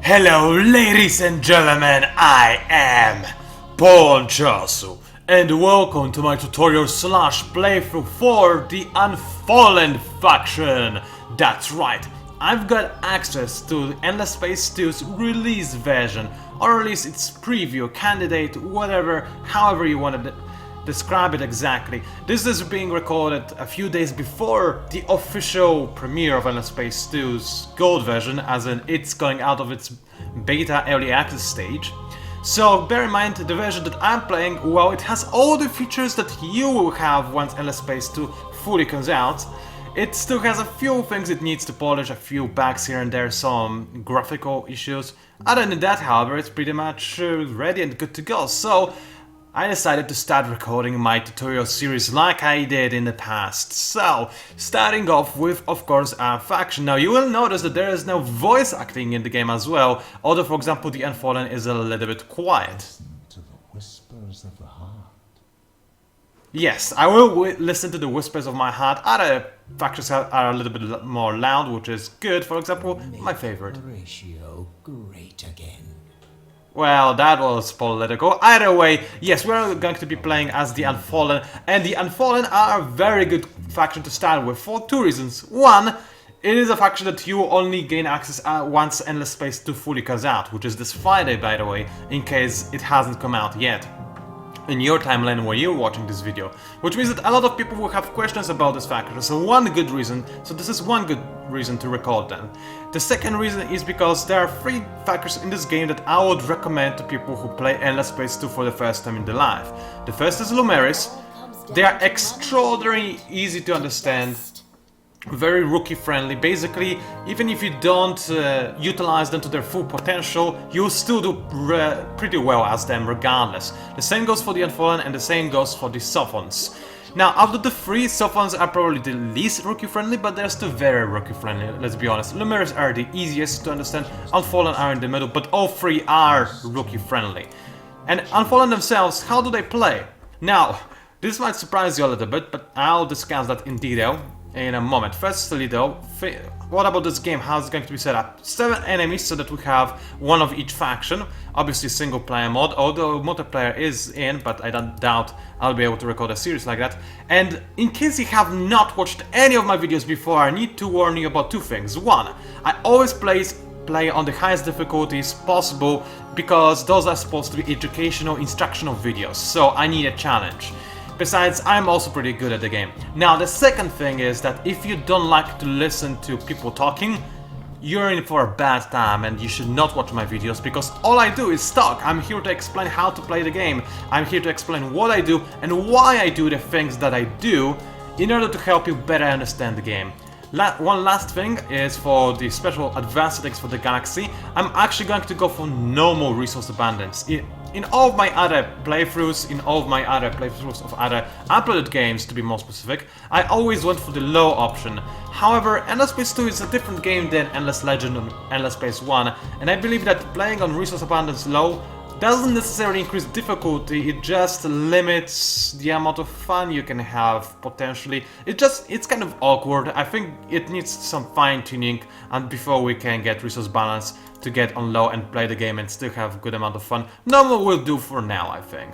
Hello ladies and gentlemen, I am PANCZASU and welcome to my tutorial slash playthrough for the Unfallen faction. That's right, I've got access to Endless Space 2's release version, or at least its preview, candidate, whatever, however you want to describe it exactly. This is being recorded a few days before the official premiere of Endless Space 2's gold version, as in it's going out of its beta early access stage. So bear in mind, the version that I'm playing, well, it has all the features that you will have once Endless Space 2 fully comes out. It still has a few things it needs to polish, a few bugs here and there, some graphical issues. Other than that, however, it's pretty much ready and good to go. So I decided to start recording my tutorial series like I did in the past. So, starting off with, of course, our faction. Now, you will notice that there is no voice acting in the game as well, although, for example, the Unfallen is a little bit quiet. To the whispers of the heart. Yes, I will listen to the whispers of my heart. Other factions are a little bit more loud, which is good. For example, my favorite. Ratio great again. Well, that was political. Either way, yes, we're going to be playing as the Unfallen, and the Unfallen are a very good faction to start with for two reasons. One, it is a faction that you only gain access once Endless Space 2 fully comes out, which is this Friday, by the way, in case it hasn't come out yet in your timeline where you're watching this video, which means that a lot of people will have questions about this faction. So this is one good reason to record them. The second reason is because there are three factions in this game that I would recommend to people who play Endless Space 2 for the first time in their life. The first is Lumeris. They are extraordinarily easy to understand, very rookie friendly. Basically, even if you don't utilize them to their full potential, you'll still do pretty well as them regardless. The same goes for the Unfallen and the same goes for the Sophons. Now, out of the three, Sophons are probably the least rookie friendly, but they're still very rookie friendly, let's be honest. Lumeris are the easiest to understand, Unfallen are in the middle, but all three are rookie friendly. And Unfallen themselves, how do they play? Now, this might surprise you a little bit, but I'll discuss that in detail in a moment. Firstly though, what about this game? How it's going to be set up? 7 enemies so that we have one of each faction. Obviously single player mode, although multiplayer is in, but I don't doubt I'll be able to record a series like that. And in case you have not watched any of my videos before, I need to warn you about two things. One, I always play on the highest difficulties possible because those are supposed to be educational, instructional videos, so I need a challenge. Besides, I'm also pretty good at the game. Now, the second thing is that if you don't like to listen to people talking, you're in for a bad time and you should not watch my videos, because all I do is talk. I'm here to explain how to play the game. I'm here to explain what I do and why I do the things that I do in order to help you better understand the game. One last thing is for the special advanced settings for the Galaxy, I'm actually going to go for normal resource abundance. In all of my other playthroughs, of other uploaded games to be more specific, I always went for the low option. However, Endless Space 2 is a different game than Endless Legend and Endless Space 1, and I believe that playing on resource abundance low doesn't necessarily increase difficulty, it just limits the amount of fun you can have, potentially. It's kind of awkward. I think it needs some fine-tuning and before we can get resource balance to get on low and play the game and still have a good amount of fun. Normal will do for now, I think.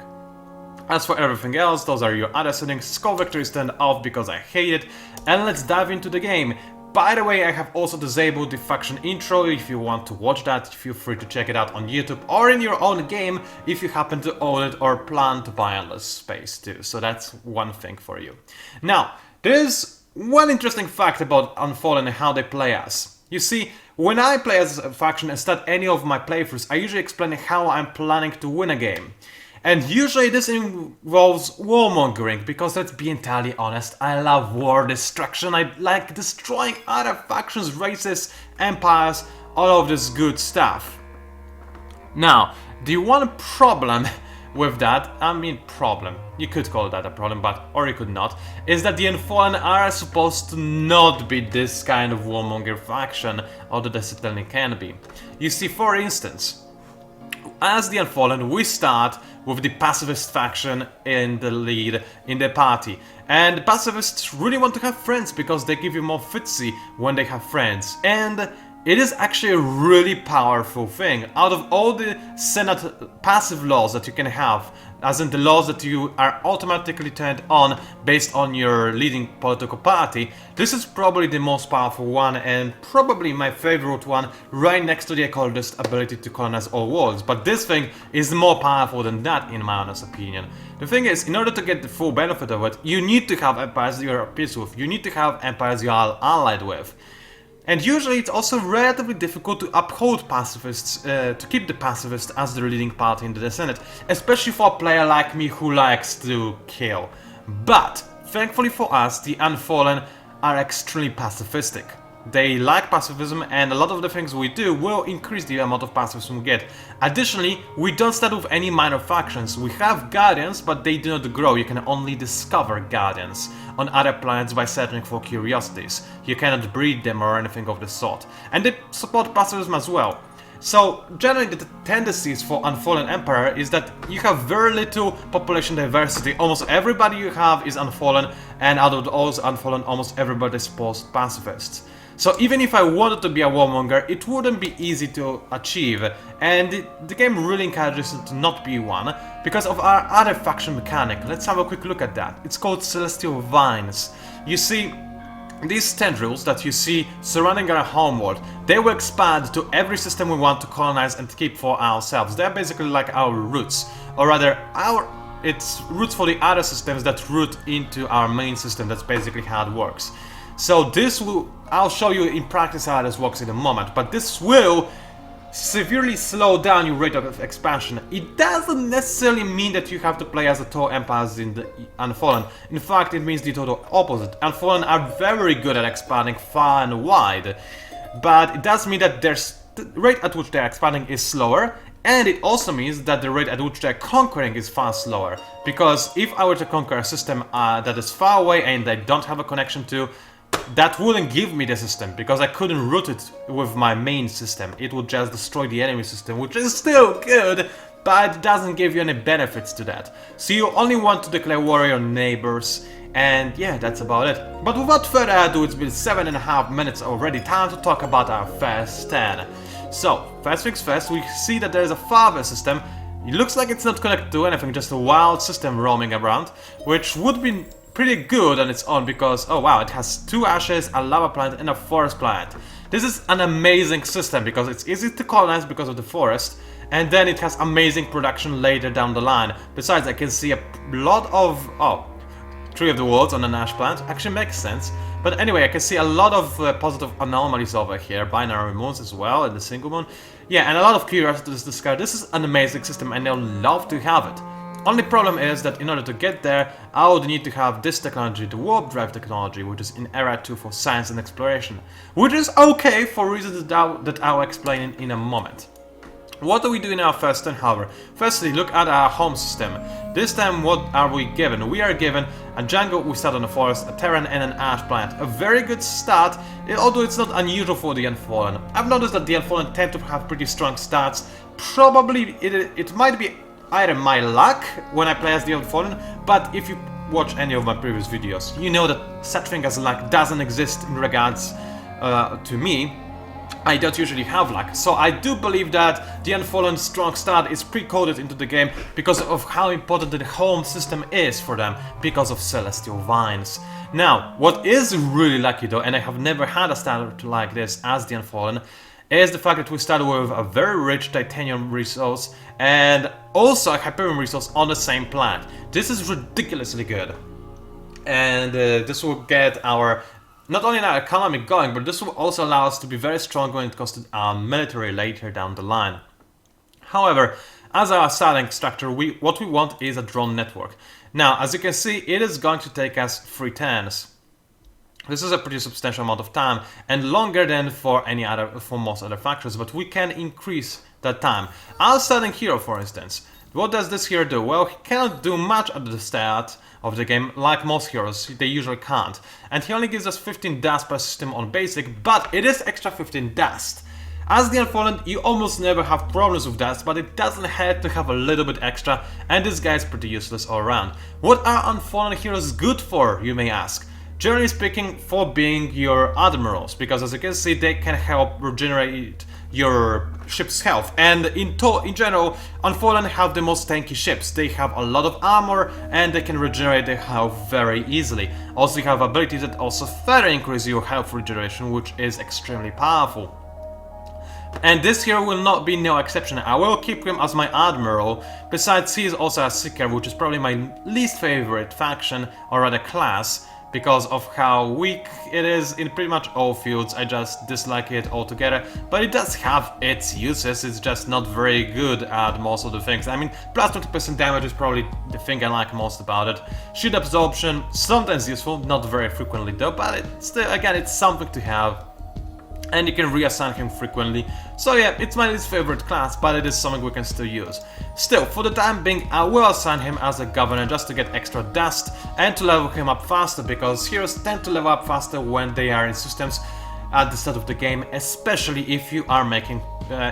As for everything else, those are your other settings. Skull Vector is turned off because I hate it, and let's dive into the game. By the way, I have also disabled the faction intro. If you want to watch that, feel free to check it out on YouTube or in your own game if you happen to own it or plan to buy Endless Space 2. So that's one thing for you. Now, there's one interesting fact about Unfallen and how they play as. You see, when I play as a faction and start any of my playthroughs, I usually explain how I'm planning to win a game. And usually this involves warmongering, because let's be entirely honest, I love war destruction, I like destroying other factions, races, empires, all of this good stuff. Now, the one problem with that, you could call that a problem, or you could not, is that the Unfallen are supposed to not be this kind of warmonger faction, although they certainly can be. You see, for instance, as the Unfallen, we start with the pacifist faction in the lead in the party. And pacifists really want to have friends because they give you more fitzy when they have friends. And it is actually a really powerful thing. Out of all the Senate passive laws that you can have, as in the laws that you are automatically turned on based on your leading political party, this is probably the most powerful one and probably my favorite one, right next to the ecologist ability to colonize all worlds. But this thing is more powerful than that, in my honest opinion. The thing is, in order to get the full benefit of it, you need to have empires you're at peace with, you need to have empires you are allied with. And usually it's also relatively difficult to uphold pacifists, to keep the pacifists as the leading party in the Senate, especially for a player like me who likes to kill. But, thankfully for us, the Unfallen are extremely pacifistic. They like pacifism, and a lot of the things we do will increase the amount of pacifism we get. Additionally, we don't start with any minor factions. We have guardians, but they do not grow. You can only discover guardians on other planets by searching for curiosities. You cannot breed them or anything of the sort. And they support pacifism as well. So, generally the tendencies for Unfallen Empire is that you have very little population diversity. Almost everybody you have is Unfallen, and out of those Unfallen, almost everybody is post-pacifists. So even if I wanted to be a warmonger, it wouldn't be easy to achieve, and the game really encourages it to not be one, because of our other faction mechanic. Let's have a quick look at that. It's called Celestial Vines. You see, these tendrils that you see surrounding our homeworld, they will expand to every system we want to colonize and keep for ourselves. They're basically like our roots, or rather, it's roots for the other systems that root into our main system. That's basically how it works. So this will, I'll show you in practice how this works in a moment, but this will severely slow down your rate of expansion. It doesn't necessarily mean that you have to play as a tall empires in the Unfallen. In fact, it means the total opposite. Unfallen are very good at expanding far and wide, but it does mean that the rate at which they're expanding is slower, and it also means that the rate at which they're conquering is far slower. Because if I were to conquer a system that is far away and I don't have a connection to, that wouldn't give me the system, because I couldn't root it with my main system. It would just destroy the enemy system, which is still good, but it doesn't give you any benefits to that. So you only want to declare war on your neighbors, and yeah, that's about it. But without further ado, it's been 7.5 minutes already, time to talk about our first 10. So, first things first, we see that there is a father system. It looks like it's not connected to anything, just a wild system roaming around, which would be pretty good on its own because, oh wow, it has 2 ashes, a lava planet and a forest planet. This is an amazing system because it's easy to colonize because of the forest, and then it has amazing production later down the line. Besides, I can see a lot of, Tree of the Worlds on an ash planet, actually makes sense. But anyway, I can see a lot of positive anomalies over here, binary moons as well, and the single moon. Yeah, and a lot of curiosities discovered. This is an amazing system and I'd love to have it. Only problem is that in order to get there, I would need to have this technology, the warp drive technology, which is in Era 2 for science and exploration. Which is okay for reasons that I'll explain in a moment. What do we do in our first turn, however? Firstly, look at our home system. This time, what are we given? We are given a jungle, we start on a forest, a terran and an ash planet. A very good start, although it's not unusual for the Unfallen. I've noticed that the Unfallen tend to have pretty strong starts. Probably it might be either my luck when I play as the Unfallen, but if you watch any of my previous videos, you know that such thing as luck doesn't exist in regards to me. I don't usually have luck, so I do believe that the Unfallen strong start is pre-coded into the game because of how important the home system is for them, because of Celestial Vines. Now, what is really lucky though, and I have never had a start like this as the Unfallen, is the fact that we started with a very rich titanium resource and also a Hyperion resource on the same planet. This is ridiculously good, and this will get our not only our economy going, but this will also allow us to be very strong when it comes to our military later down the line. However, as our starting structure, what we want is a drone network. Now, as you can see, it is going to take us 3 turns. This is a pretty substantial amount of time, and longer than for most other factions, but we can increase that time. Our starting hero, for instance, what does this hero do? Well, he cannot do much at the start of the game, like most heroes, they usually can't. And he only gives us 15 dust per system on basic, but it is extra 15 dust. As the Unfallen, you almost never have problems with dust, but it doesn't hurt to have a little bit extra, and this guy is pretty useless all around. What are Unfallen heroes good for, you may ask? generally speaking, for being your admirals, because as you can see, they can help regenerate your ship's health. And in general, Unfallen have the most tanky ships. They have a lot of armor and they can regenerate their health very easily. Also, you have abilities that also further increase your health regeneration, which is extremely powerful. And this here will not be no exception. I will keep him as my admiral. Besides, he is also a seeker, which is probably my least favorite faction, or rather class, because of how weak it is in pretty much all fields. I just dislike it altogether, but it does have its uses. It's just not very good at most of the things. I mean, plus 20% damage is probably the thing I like most about it. Shield absorption, sometimes useful, not very frequently though, but still, again, it's something to have. And you can reassign him frequently. So yeah, it's my least favorite class, but it is something we can still use. Still, for the time being, I will assign him as a governor just to get extra dust and to level him up faster, because heroes tend to level up faster when they are in systems at the start of the game, especially if you are making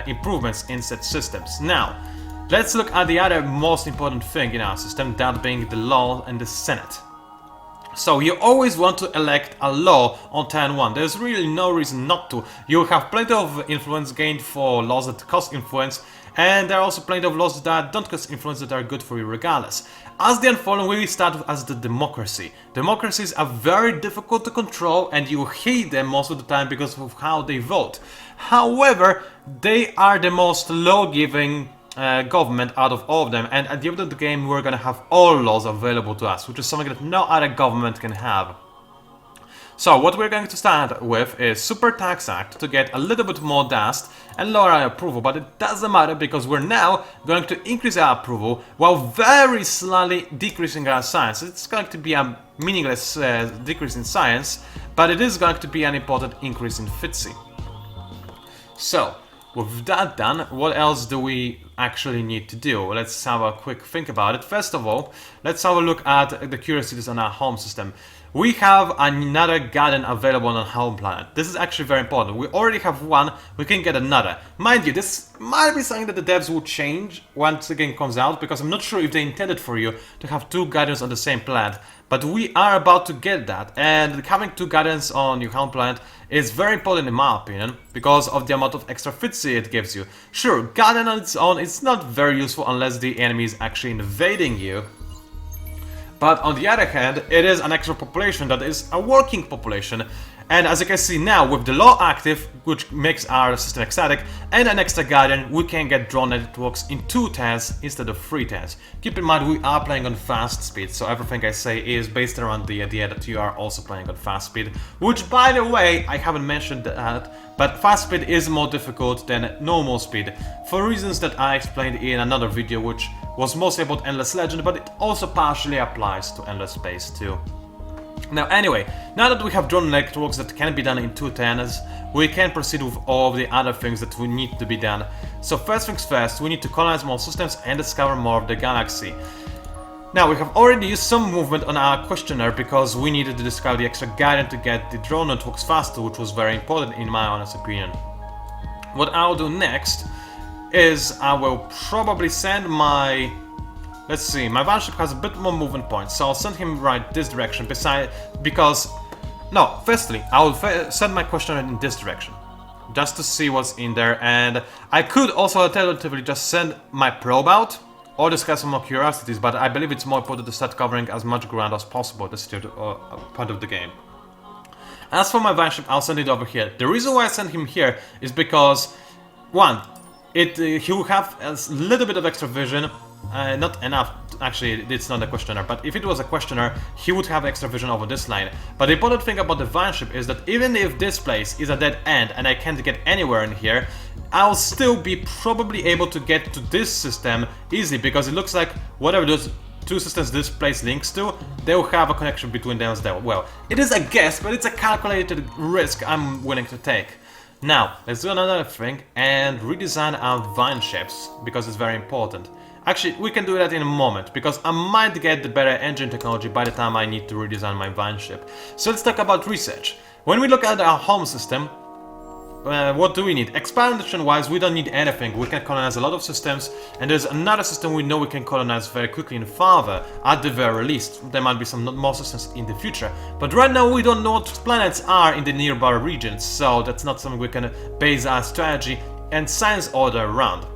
improvements in said systems. Now, let's look at the other most important thing in our system, that being the law and the Senate. So you always want to elect a law on turn 1, there's really no reason not to. You have plenty of influence gained for laws that cost influence, and there are also plenty of laws that don't cost influence that are good for you regardless. As the Unfallen, we start as the democracy. Democracies are very difficult to control and you hate them most of the time because of how they vote. However, they are the most law-giving government out of all of them, and at the end of the game we're gonna have all laws available to us, which is something that no other government can have. So what we're going to start with is Super Tax Act to get a little bit more dust and lower our approval, but it doesn't matter because we're now going to increase our approval while very slightly decreasing our science. It's going to be a meaningless decrease in science, but it is going to be an important increase in FTSE. So, with that done, what else do we actually need to do? Let's have a quick think about it. First of all, let's have a look at the curiosities on our home system. We have another garden available on our home planet. This is actually very important. We already have one, we can get another. Mind you, this might be something that the devs will change once the game comes out, because I'm not sure if they intended for you to have 2 gardens on the same planet. But we are about to get that, and having 2 gardens on your home planet is very important in my opinion, because of the amount of extra FTSE it gives you. Sure, garden on its own is not very useful unless the enemy is actually invading you. But on the other hand, it is an extra population that is a working population. And as you can see now, with the law active, which makes our system ecstatic, and an extra guardian, we can get drone networks in 2 turns instead of 3 turns. Keep in mind, we are playing on fast speed, so everything I say is based around the idea that you are also playing on fast speed. Which, by the way, I haven't mentioned that, but fast speed is more difficult than normal speed, for reasons that I explained in another video, which was mostly about Endless Legend, but it also partially applies to Endless Space too. Now anyway, now that we have drone networks that can be done in 2 turns, we can proceed with all of the other things that we need to be done. So first things first, we need to colonize more systems and discover more of the galaxy. Now we have already used some movement on our questionnaire because we needed to discover the extra guidance to get the drone networks faster, which was very important in my honest opinion. What I'll do next is I will probably send my... Let's see, my vanship has a bit more movement points, so I'll send him right this direction firstly, I will send my questionnaire in this direction, just to see what's in there, and I could also alternatively just send my probe out, or discuss some more curiosities, but I believe it's more important to start covering as much ground as possible at this point of the game. As for my vanship, I'll send it over here. The reason why I send him here is because, one, he will have a little bit of extra vision. Not enough, actually, it's not a questionnaire, but if it was a questionnaire, he would have extra vision over this line. But the important thing about the vanship is that even if this place is a dead end and I can't get anywhere in here, I'll still be probably able to get to this system easily, because it looks like whatever those 2 systems this place links to, they will have a connection between them as well. It is a guess, but it's a calculated risk I'm willing to take. Now, let's do another thing and redesign our vine ships, because it's very important. Actually, we can do that in a moment, because I might get the better engine technology by the time I need to redesign my vine ship. So let's talk about research. When we look at our home system, what do we need? Expansion-wise, we don't need anything. We can colonize a lot of systems, and there's another system we know we can colonize very quickly and farther, at the very least. There might be some more systems in the future, but right now we don't know what planets are in the nearby regions, so that's not something we can base our strategy and science order around.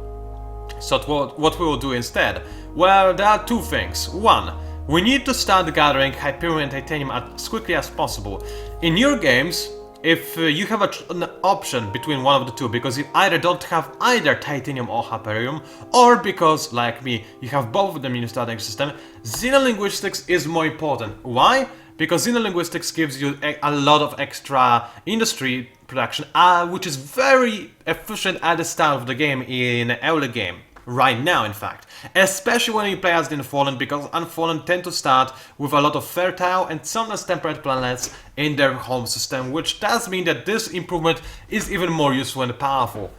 So what we will do instead? Well, there are two things. One, we need to start gathering Hyperium and Titanium as quickly as possible. In your games, if you have an option between one of the two, because you either don't have either Titanium or Hyperium, or because, like me, you have both of them in your starting system, Xenolinguistics is more important. Why? Because Xenolinguistics gives you a lot of extra industry production, which is very efficient at the start of the game, in early game. Right now, in fact. Especially when you play as the Unfallen, because Unfallen tend to start with a lot of fertile and sometimes temperate planets in their home system, which does mean that this improvement is even more useful and powerful.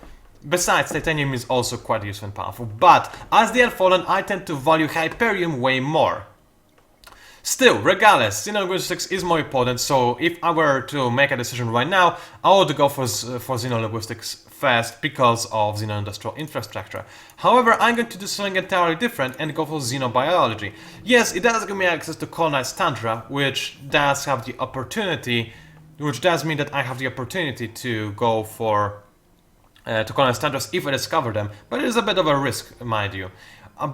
Besides, Titanium is also quite useful and powerful, but as the Unfallen, I tend to value Hyperium way more. Still, regardless, Xenolinguistics is more important, so if I were to make a decision right now, I would go for Xenolinguistics first because of Xeno-industrial infrastructure. However, I'm going to do something entirely different and go for Xenobiology. Yes, it does give me access to colonized Tundra, which does have the opportunity, which does mean that I have the opportunity to go for to colonize Tundras if I discover them, but it is a bit of a risk, mind you.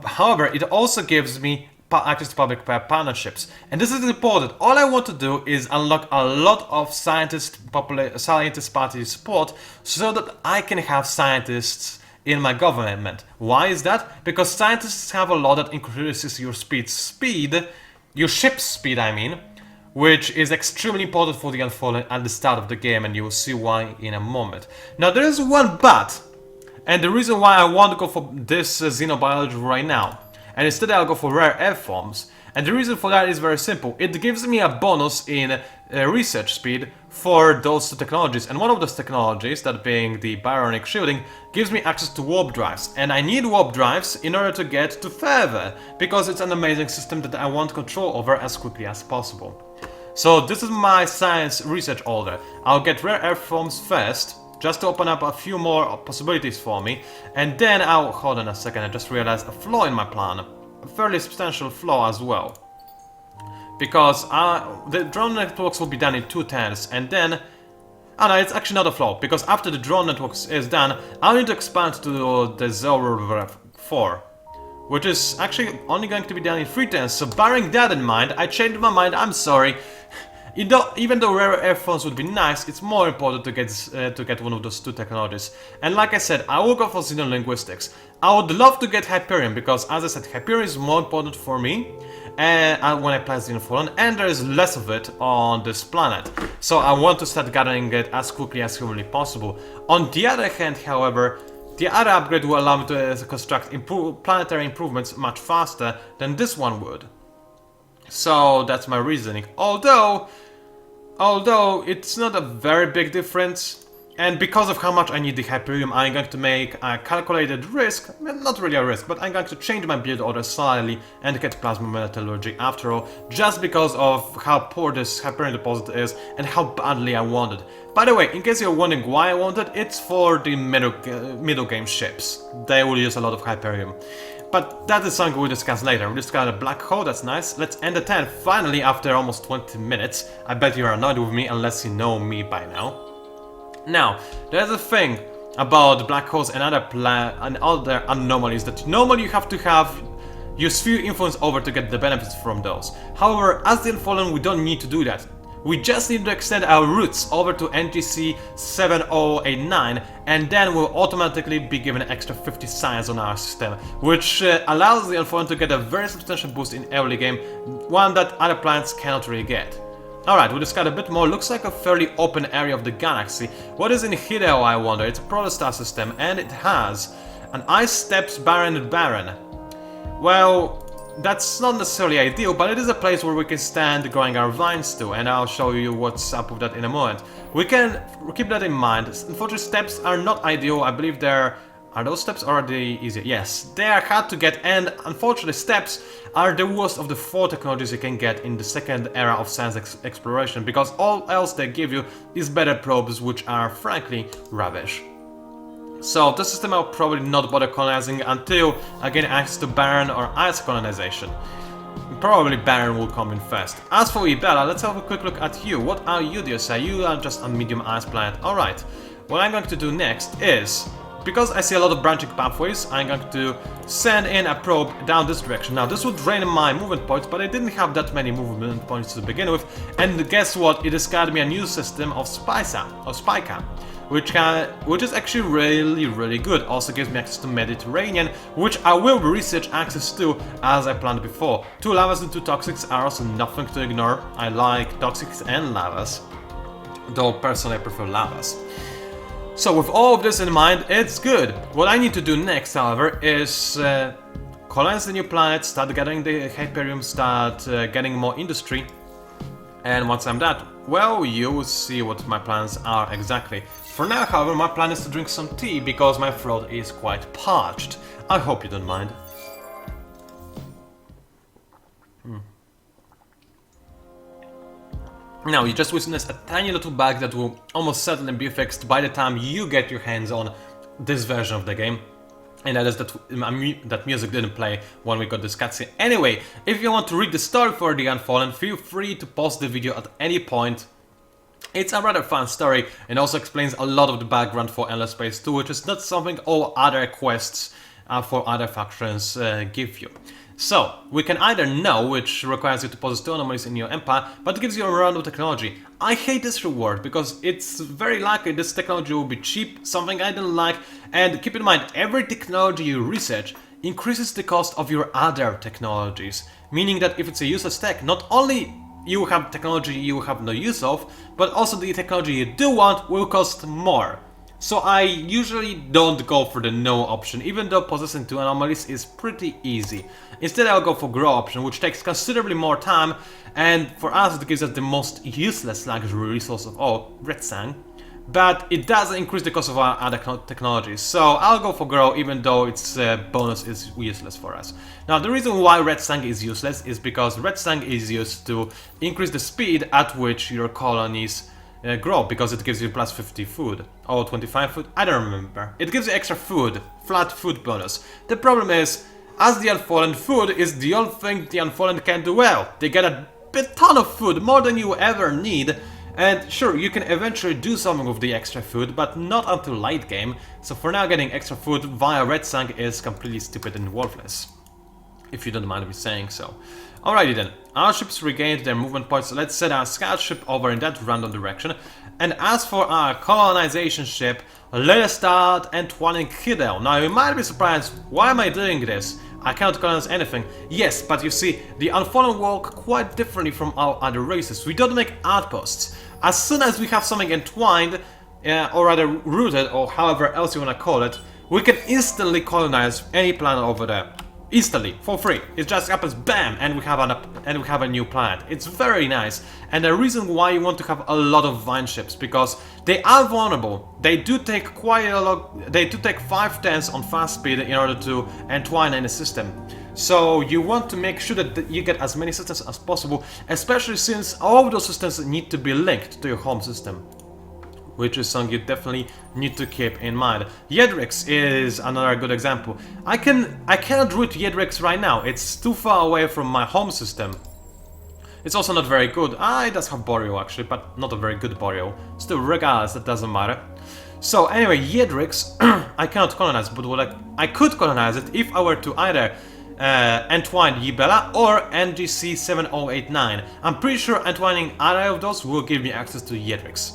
However, it also gives me access to public partnerships, and this is important. All I want to do is unlock a lot of scientist party support so that I can have scientists in my government. Why is that? Because scientists have a law that increases your your ship's speed, I mean, which is extremely important for the Unfallen at the start of the game, and you will see why in a moment. Now there is one but, and the reason why I want to go for this Xenobiology right now, and instead I'll go for rare earth forms. And the reason for that is very simple. It gives me a bonus in research speed for those two technologies. And one of those technologies, that being the Byronic shielding, gives me access to warp drives. And I need warp drives in order to get to further, because it's an amazing system that I want control over as quickly as possible. So this is my science research order. I'll get rare earth forms first, just to open up a few more possibilities for me, and then I'll... hold on a second, I just realized a flaw in my plan. A fairly substantial flaw as well. Because the drone networks will be done in 2 turns, and then... oh no, it's actually not a flaw, because after the drone networks is done, I'll need to expand to the Zero 4. Which is actually only going to be done in 3 turns, so bearing that in mind, I changed my mind, I'm sorry. Even though rare earth forms would be nice, it's more important to get one of those 2 technologies. And like I said, I will go for Xenolinguistics. I would love to get Hyperium, because as I said, Hyperium is more important for me when I play as the Unfallen, and there is less of it on this planet. So I want to start gathering it as quickly as humanly possible. On the other hand, however, the other upgrade will allow me to construct planetary improvements much faster than this one would. So that's my reasoning. Although it's not a very big difference, and because of how much I need the Hyperium, I'm going to make a calculated risk, not really a risk, but I'm going to change my build order slightly and get Plasma Metallurgy after all, just because of how poor this Hyperium deposit is and how badly I want it. By the way, in case you're wondering why I want it, it's for the middle game ships. They will use a lot of Hyperium. But that is something we'll discuss later. We discovered a black hole, that's nice. Let's end the 10 finally after almost 20 minutes. I bet you're annoyed with me unless you know me by now. Now, there's a thing about black holes and other anomalies that normally you have to have your sphere influence over to get the benefits from those. However, as the Unfallen, we don't need to do that. We just need to extend our routes over to NGC 7089, and then we'll automatically be given an extra 50 science on our system, which allows the Unfallen to get a very substantial boost in early game, one that other planets cannot really get. Alright, we discovered a bit more. Looks like a fairly open area of the galaxy. What is in Hideo, I wonder? It's a protostar system, and it has an Ice Steppes Barren. Well, that's not necessarily ideal, but it is a place where we can stand growing our vines to, and I'll show you what's up with that in a moment. We can keep that in mind. Unfortunately, steppes are not ideal. I believe they're Are those steps already easier? Yes, they are hard to get, and unfortunately steps are the worst of the 4 technologies you can get in the second era of science exploration, because all else they give you is better probes, which are frankly rubbish. So this system I'll probably not bother colonizing until I get access to Barren or Ice colonization. Probably Barren will come in first. As for Ibella, let's have a quick look at you. What are you, dear sir? You are just a medium ice planet. Alright, what I'm going to do next is, because I see a lot of branching pathways, I'm going to send in a probe down this direction. Now this would drain my movement points, but I didn't have that many movement points to begin with, and guess what? It discovered me a new system of Spica, which is actually really good. Also gives me access to Mediterranean, which I will research access to as I planned before. 2 lavas and 2 toxics are also nothing to ignore. I like toxics and lavas, though personally I prefer lavas. So with all of this in mind, it's good. What I need to do next, however, is colonize the new planet, start gathering the Hyperium, start getting more industry. And once I'm done, well, you will see what my plans are exactly. For now, however, my plan is to drink some tea because my throat is quite parched. I hope you don't mind. Now, you just witnessed a tiny little bug that will almost certainly be fixed by the time you get your hands on this version of the game. And that is that music didn't play when we got this cutscene. Anyway, if you want to read the story for the Unfallen, feel free to pause the video at any point. It's a rather fun story and also explains a lot of the background for Endless Space 2, which is not something all other quests for other factions give you. So, we can either know, which requires you to possess 2 anomalies in your empire, but it gives you a random technology. I hate this reward, because it's very likely this technology will be cheap, something I don't like, and keep in mind, every technology you research increases the cost of your other technologies, meaning that if it's a useless tech, not only you have technology you have no use of, but also the technology you do want will cost more. So I usually don't go for the no option, even though possessing 2 anomalies is pretty easy. Instead I'll go for grow option, which takes considerably more time, and for us it gives us the most useless luxury resource of all, red sand. But it does increase the cost of our other technologies, so I'll go for grow even though its bonus is useless for us. Now the reason why red sand is useless is because red sand is used to increase the speed at which your colonies grow, because it gives you plus 50 food, or 25 food, I don't remember. It gives you extra food, flat food bonus. The problem is, as the Unfallen, food is the only thing the Unfallen can do well. They get a ton of food, more than you ever need, and sure, you can eventually do something with the extra food, but not until late game, so for now getting extra food via red sand is completely stupid and worthless, if you don't mind me saying so. Alrighty then, our ships regained their movement points, so let's set our scout ship over in that random direction. And as for our colonization ship, let us start entwining Hidel. Now you might be surprised, why am I doing this? I cannot colonize anything. Yes, but you see, the Unfallen work quite differently from our other races. We don't make outposts. As soon as we have something entwined, or rather rooted, or however else you wanna call it, we can instantly colonize any planet over there. Instantly, for free. It just happens, bam, and we have a new planet. It's very nice, and the reason why you want to have a lot of vine ships, because they are vulnerable. They do take quite a lot. They do take 5/10 on fast speed in order to entwine any system. So you want to make sure that you get as many systems as possible, especially since all of those systems need to be linked to your home system, which is something you definitely need to keep in mind. Yedrix is another good example. I cannot root Yedrix right now, it's too far away from my home system. It's also not very good. It does have Boreal actually, but not a very good Boreal. Still, regardless, that doesn't matter. So anyway, Yedrix, I cannot colonize, but I could colonize it if I were to either entwine Yibella or NGC 7089. I'm pretty sure entwining either of those will give me access to Yedrix.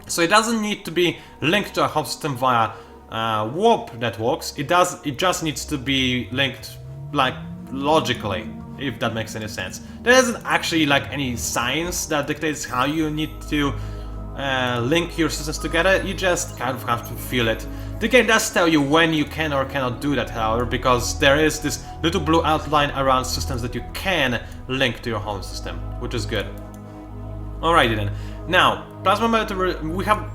So it doesn't need to be linked to a home system via warp networks. It just needs to be linked like logically, if that makes any sense. There isn't actually like any science that dictates how you need to link your systems together. You just kind of have to feel it. The game does tell you when you can or cannot do that, however, because there is this little blue outline around systems that you can link to your home system, which is good. Alrighty then. Now, Plasma Military, we have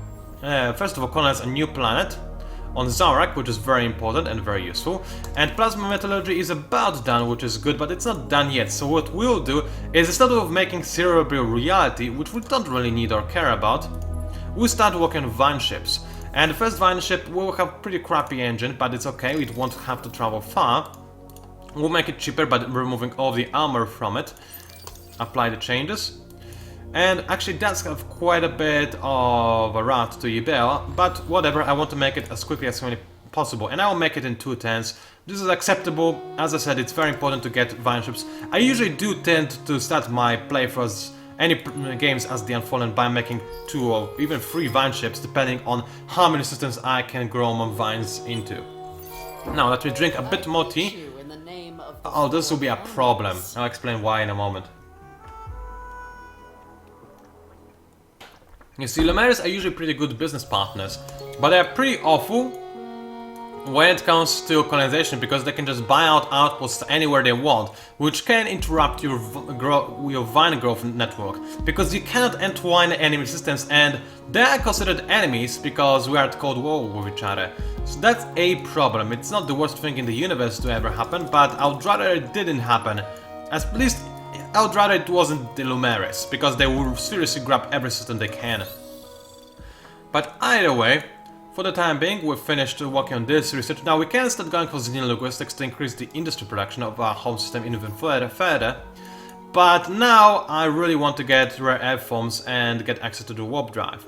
first of all colonized a new planet. on Zarak, which is very important and very useful. And plasma metallurgy is about done, which is good, but it's not done yet. So what we'll do is, instead of making cerebral reality, which we don't really need or care about, we'll start working on vine ships. And the first vine ship will have pretty crappy engine, but it's okay, it won't have to travel far. We'll make it cheaper by removing all the armor from it. Apply the changes. And actually does have quite a bit of a route to Ibea, but whatever, I want to make it as quickly as possible, and I will make it in 2 turns. This is acceptable. As I said, it's very important to get vine ships. I usually do tend to start my playthroughs, any games, as the Unfallen by making 2 or even 3 vine ships, depending on how many systems I can grow my vines into. Now let me drink a bit more tea. Oh, this will be a problem. I'll explain why in a moment. You see, Lumeris are usually pretty good business partners, but they're pretty awful when it comes to colonization, because they can just buy out outposts anywhere they want, which can interrupt your vine growth network, because you cannot entwine enemy systems, and they are considered enemies because we are at cold war with each other. So that's a problem. It's not the worst thing in the universe to ever happen, but I would rather it didn't happen. At least I would rather it wasn't the Lumeris, because they will seriously grab every system they can. But either way, for the time being, we've finished working on this research. Now we can start going for xenolinguistics to increase the industry production of our home system even further. But now I really want to get rare earth forms and get access to the warp drive.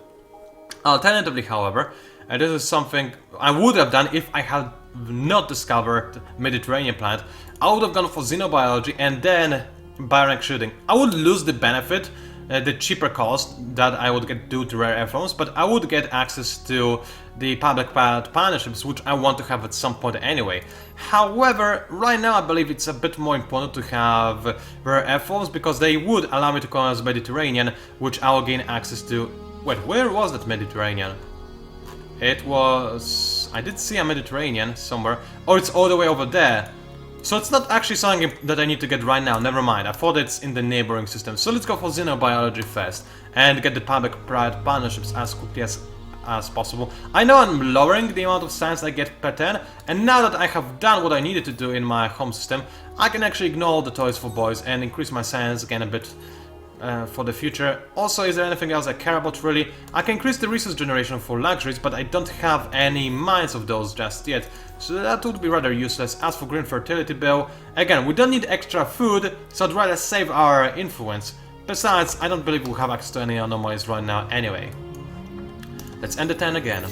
Alternatively, however, and this is something I would have done if I had not discovered Mediterranean planet, I would have gone for xenobiology and then bionic shooting. I would lose the benefit, the cheaper cost that I would get due to rare earth forms, but I would get access to the public-private partnerships, which I want to have at some point anyway. However, right now I believe it's a bit more important to have rare earth forms, because they would allow me to colonize Mediterranean, which I will gain access to. Wait, where was that Mediterranean? It was... I did see a Mediterranean somewhere. Oh, it's all the way over there. So it's not actually something that I need to get right now, never mind. I thought it's in the neighboring system. So let's go for xenobiology first and get the public-private partnerships as quickly as possible. I know I'm lowering the amount of science I get per turn, and now that I have done what I needed to do in my home system, I can actually ignore the toys for boys and increase my science again a bit for the future. Also, is there anything else I care about really? I can increase the resource generation for luxuries, but I don't have any mines of those just yet, so that would be rather useless. As for green fertility bill, again, we don't need extra food, so I'd rather save our influence. Besides, I don't believe we'll have access to any anomalies right now anyway. Let's end the turn again.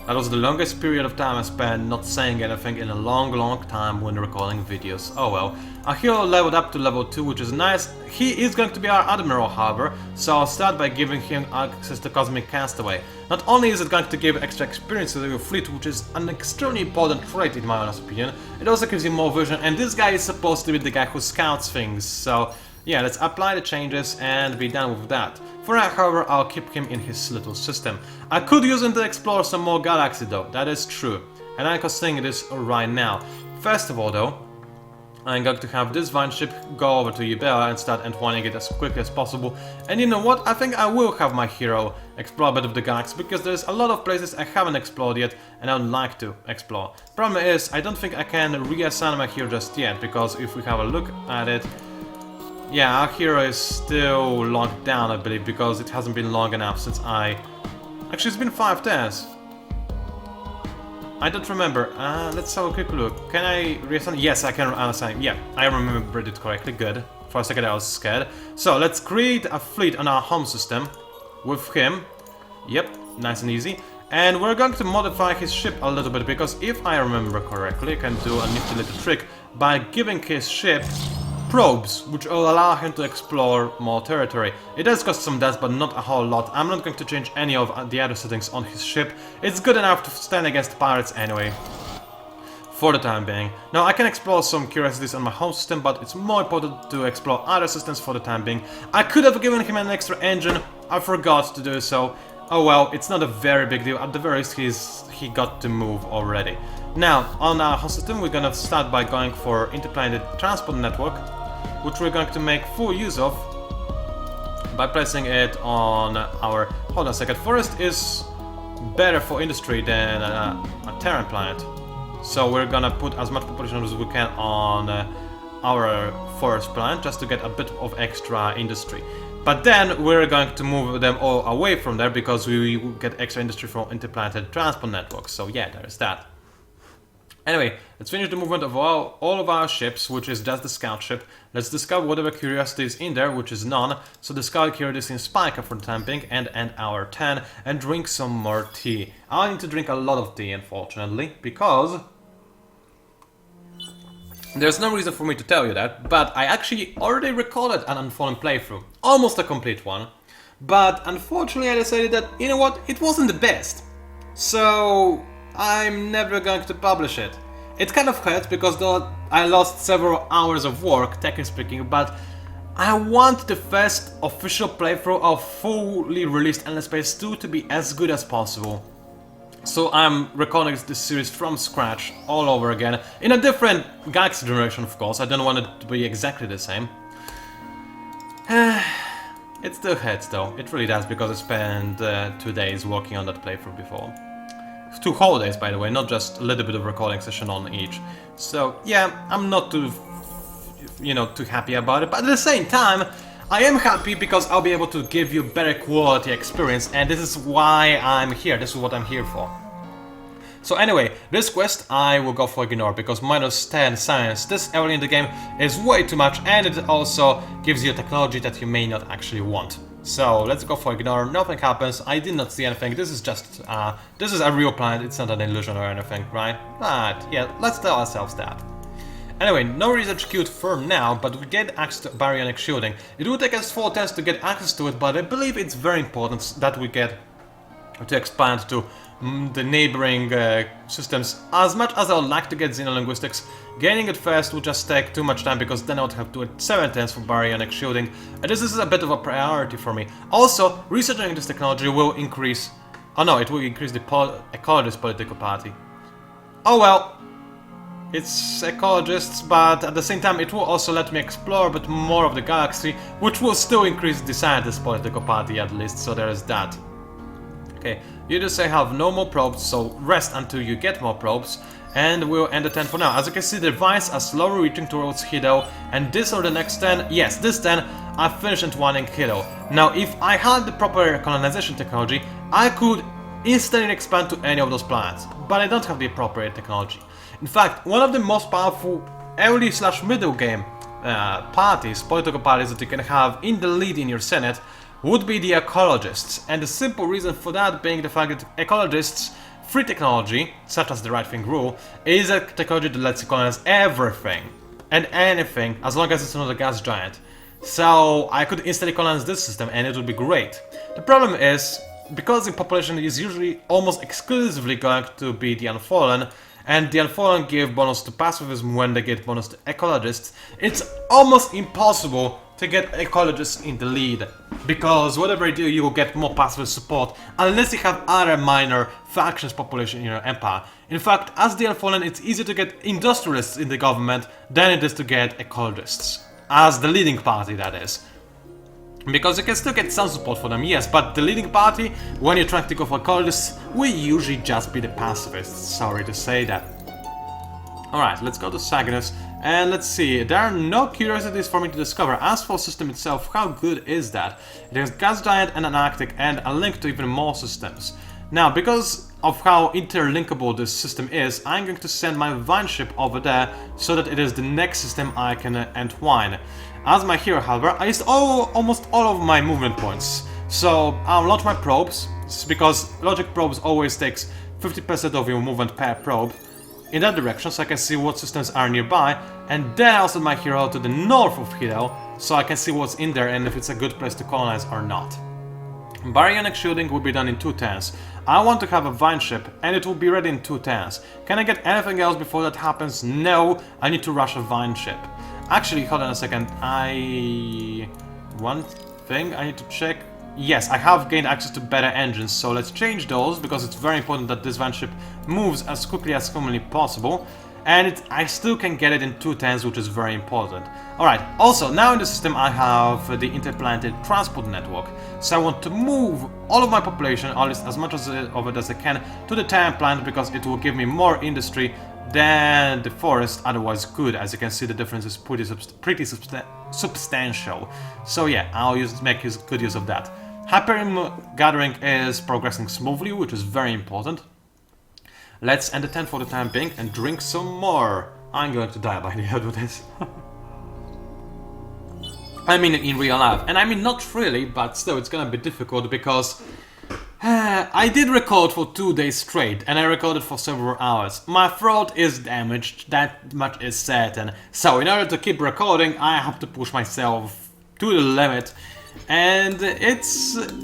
That was the longest period of time I spent not saying anything in a long time when recording videos. Oh well. Our hero leveled up to level 2, which is nice. He is going to be our admiral, however, so I'll start by giving him access to Cosmic Castaway. Not only is it going to give extra experience to your fleet, which is an extremely important trait in my honest opinion, it also gives you more vision, and this guy is supposed to be the guy who scouts things, so yeah, let's apply the changes and be done with that. For now, however, I'll keep him in his little system. I could use him to explore some more galaxy though, that is true. And I'm considering this right now. First of all though, I'm going to have this vine ship go over to Ibea and start entwining it as quickly as possible. And you know what, I think I will have my hero explore a bit of the galaxy, because there's a lot of places I haven't explored yet and I would like to explore. Problem is, I don't think I can reassign my hero just yet, because if we have a look at it, yeah, our hero is still locked down, I believe, because it hasn't been long enough since I... Actually, it's been 5 turns. I don't remember. Let's have a quick look. Can I reassign? Yes, I can reassign. Yeah, I remembered it correctly. Good. For a second I was scared. So, let's create a fleet on our home system with him. Yep, nice and easy. And we're going to modify his ship a little bit, because if I remember correctly, I can do a nifty little trick by giving his ship probes, which will allow him to explore more territory. It does cost some dust, but not a whole lot. I'm not going to change any of the other settings on his ship. It's good enough to stand against pirates anyway, for the time being. Now, I can explore some curiosities on my home system, but it's more important to explore other systems for the time being. I could have given him an extra engine, I forgot to do so. Oh well, it's not a very big deal. At the very least, he got to move already. Now, on our home system, we're gonna start by going for interplanetary transport network, which we're going to make full use of by placing it on our... Hold on a second. Forest is better for industry than a Terran planet. So we're gonna put as much population as we can on our forest planet just to get a bit of extra industry. But then we're going to move them all away from there because we will get extra industry from interplanetary transport networks. So yeah, there's that. Anyway, let's finish the movement of all of our ships, which is just the scout ship. Let's discover whatever curiosity is in there, which is none. So discover curiosity in Spica for the time being and end our 10 and drink some more tea. I need to drink a lot of tea, unfortunately, because there's no reason for me to tell you that, but I actually already recorded an Unfallen playthrough. Almost a complete one. But unfortunately I decided that, you know what, it wasn't the best. So I'm never going to publish it. It kind of hurts because though I lost several hours of work, technically speaking, but I want the first official playthrough of fully released Endless Space 2 to be as good as possible. So I'm recording this series from scratch, all over again, in a different galaxy generation, of course. I don't want it to be exactly the same. It still hurts though, it really does, because I spent 2 days working on that playthrough before. 2 whole days, by the way, not just a little bit of recording session on each. So yeah, I'm not too, too happy about it, but at the same time, I am happy because I'll be able to give you better quality experience, and this is why I'm here, this is what I'm here for. So anyway, this quest I will go for ignore, because -10 science this early in the game is way too much, and it also gives you technology that you may not actually want. So let's go for ignore, nothing happens, I did not see anything, this is just, this is a real planet, it's not an illusion or anything, right? But yeah, let's tell ourselves that. Anyway, no research queued for now, but we get access to baryonic shielding. It will take us 4 turns to get access to it, but I believe it's very important that we get to expand to the neighboring systems. As much as I would like to get xenolinguistics, gaining it first will just take too much time because then I would have to wait 7 turns for baryonic shielding, and this is a bit of a priority for me. Also, researching this technology will increase... Oh no, it will increase the ecologist political party. Oh well. It's ecologists, but at the same time it will also let me explore a bit more of the galaxy, which will still increase the scientist political party at least, so there is that. Okay, you just say have no more probes, so rest until you get more probes, and we'll end the 10 for now. As you can see, the vines are slowly reaching towards Hido, and this or the next 10, yes, this 10, I finished entwining Hido. Now, if I had the proper colonization technology, I could instantly expand to any of those planets, but I don't have the appropriate technology. In fact, one of the most powerful early/middle game political parties that you can have in the lead in your senate would be the ecologists, and the simple reason for that being the fact that ecologists' free technology, such as the right thing rule, is a technology that lets you colonize everything and anything as long as it's not a gas giant. So I could instantly colonize this system and it would be great. The problem is, because the population is usually almost exclusively going to be the Unfallen, and the Unfallen give bonus to pacifism when they get bonus to ecologists, it's almost impossible to get ecologists in the lead, because whatever you do, you will get more pacifist support, unless you have other minor factions population in your empire. In fact, as the Unfallen, it's easier to get industrialists in the government than it is to get ecologists, as the leading party, that is. Because you can still get some support for them, yes, but the leading party, when you're trying to go for ecologists, will usually just be the pacifists, sorry to say that. Alright, let's go to Saginus, and let's see, there are no curiosities for me to discover. As for system itself, how good is that? It has gas giant and an Arctic, and a link to even more systems. Now, because of how interlinkable this system is, I'm going to send my vine ship over there, so that it is the next system I can entwine. As my hero, however, I used almost all of my movement points, so I'll launch my probes, because logic probes always takes 50% of your movement per probe, in that direction, so I can see what systems are nearby, and then I'll send my hero to the north of Hido, so I can see what's in there and if it's a good place to colonize or not. Baryonic shielding will be done in 2 turns. I want to have a vine ship, and it will be ready in 2 turns. Can I get anything else before that happens? No, I need to rush a vine ship. Actually, hold on a second, one thing I need to check. Yes, I have gained access to better engines, so let's change those, because it's very important that this vine ship moves as quickly as humanly possible. and I still can get it in 2 turns, which is very important. Alright, also, now in the system I have the interplanetary transport network, so I want to move all of my population, or at least as much of it as I can, to the Terran planet, because it will give me more industry than the forest otherwise could. As you can see, the difference is pretty substantial. So yeah, I'll make good use of that. Hyperium gathering is progressing smoothly, which is very important. Let's end the tent for the time being and drink some more. I'm going to die by the end of this. I mean in real life, and I mean not really, but still it's gonna be difficult because I did record for 2 days straight, and I recorded for several hours. My throat is damaged, that much is certain. So in order to keep recording, I have to push myself to the limit. And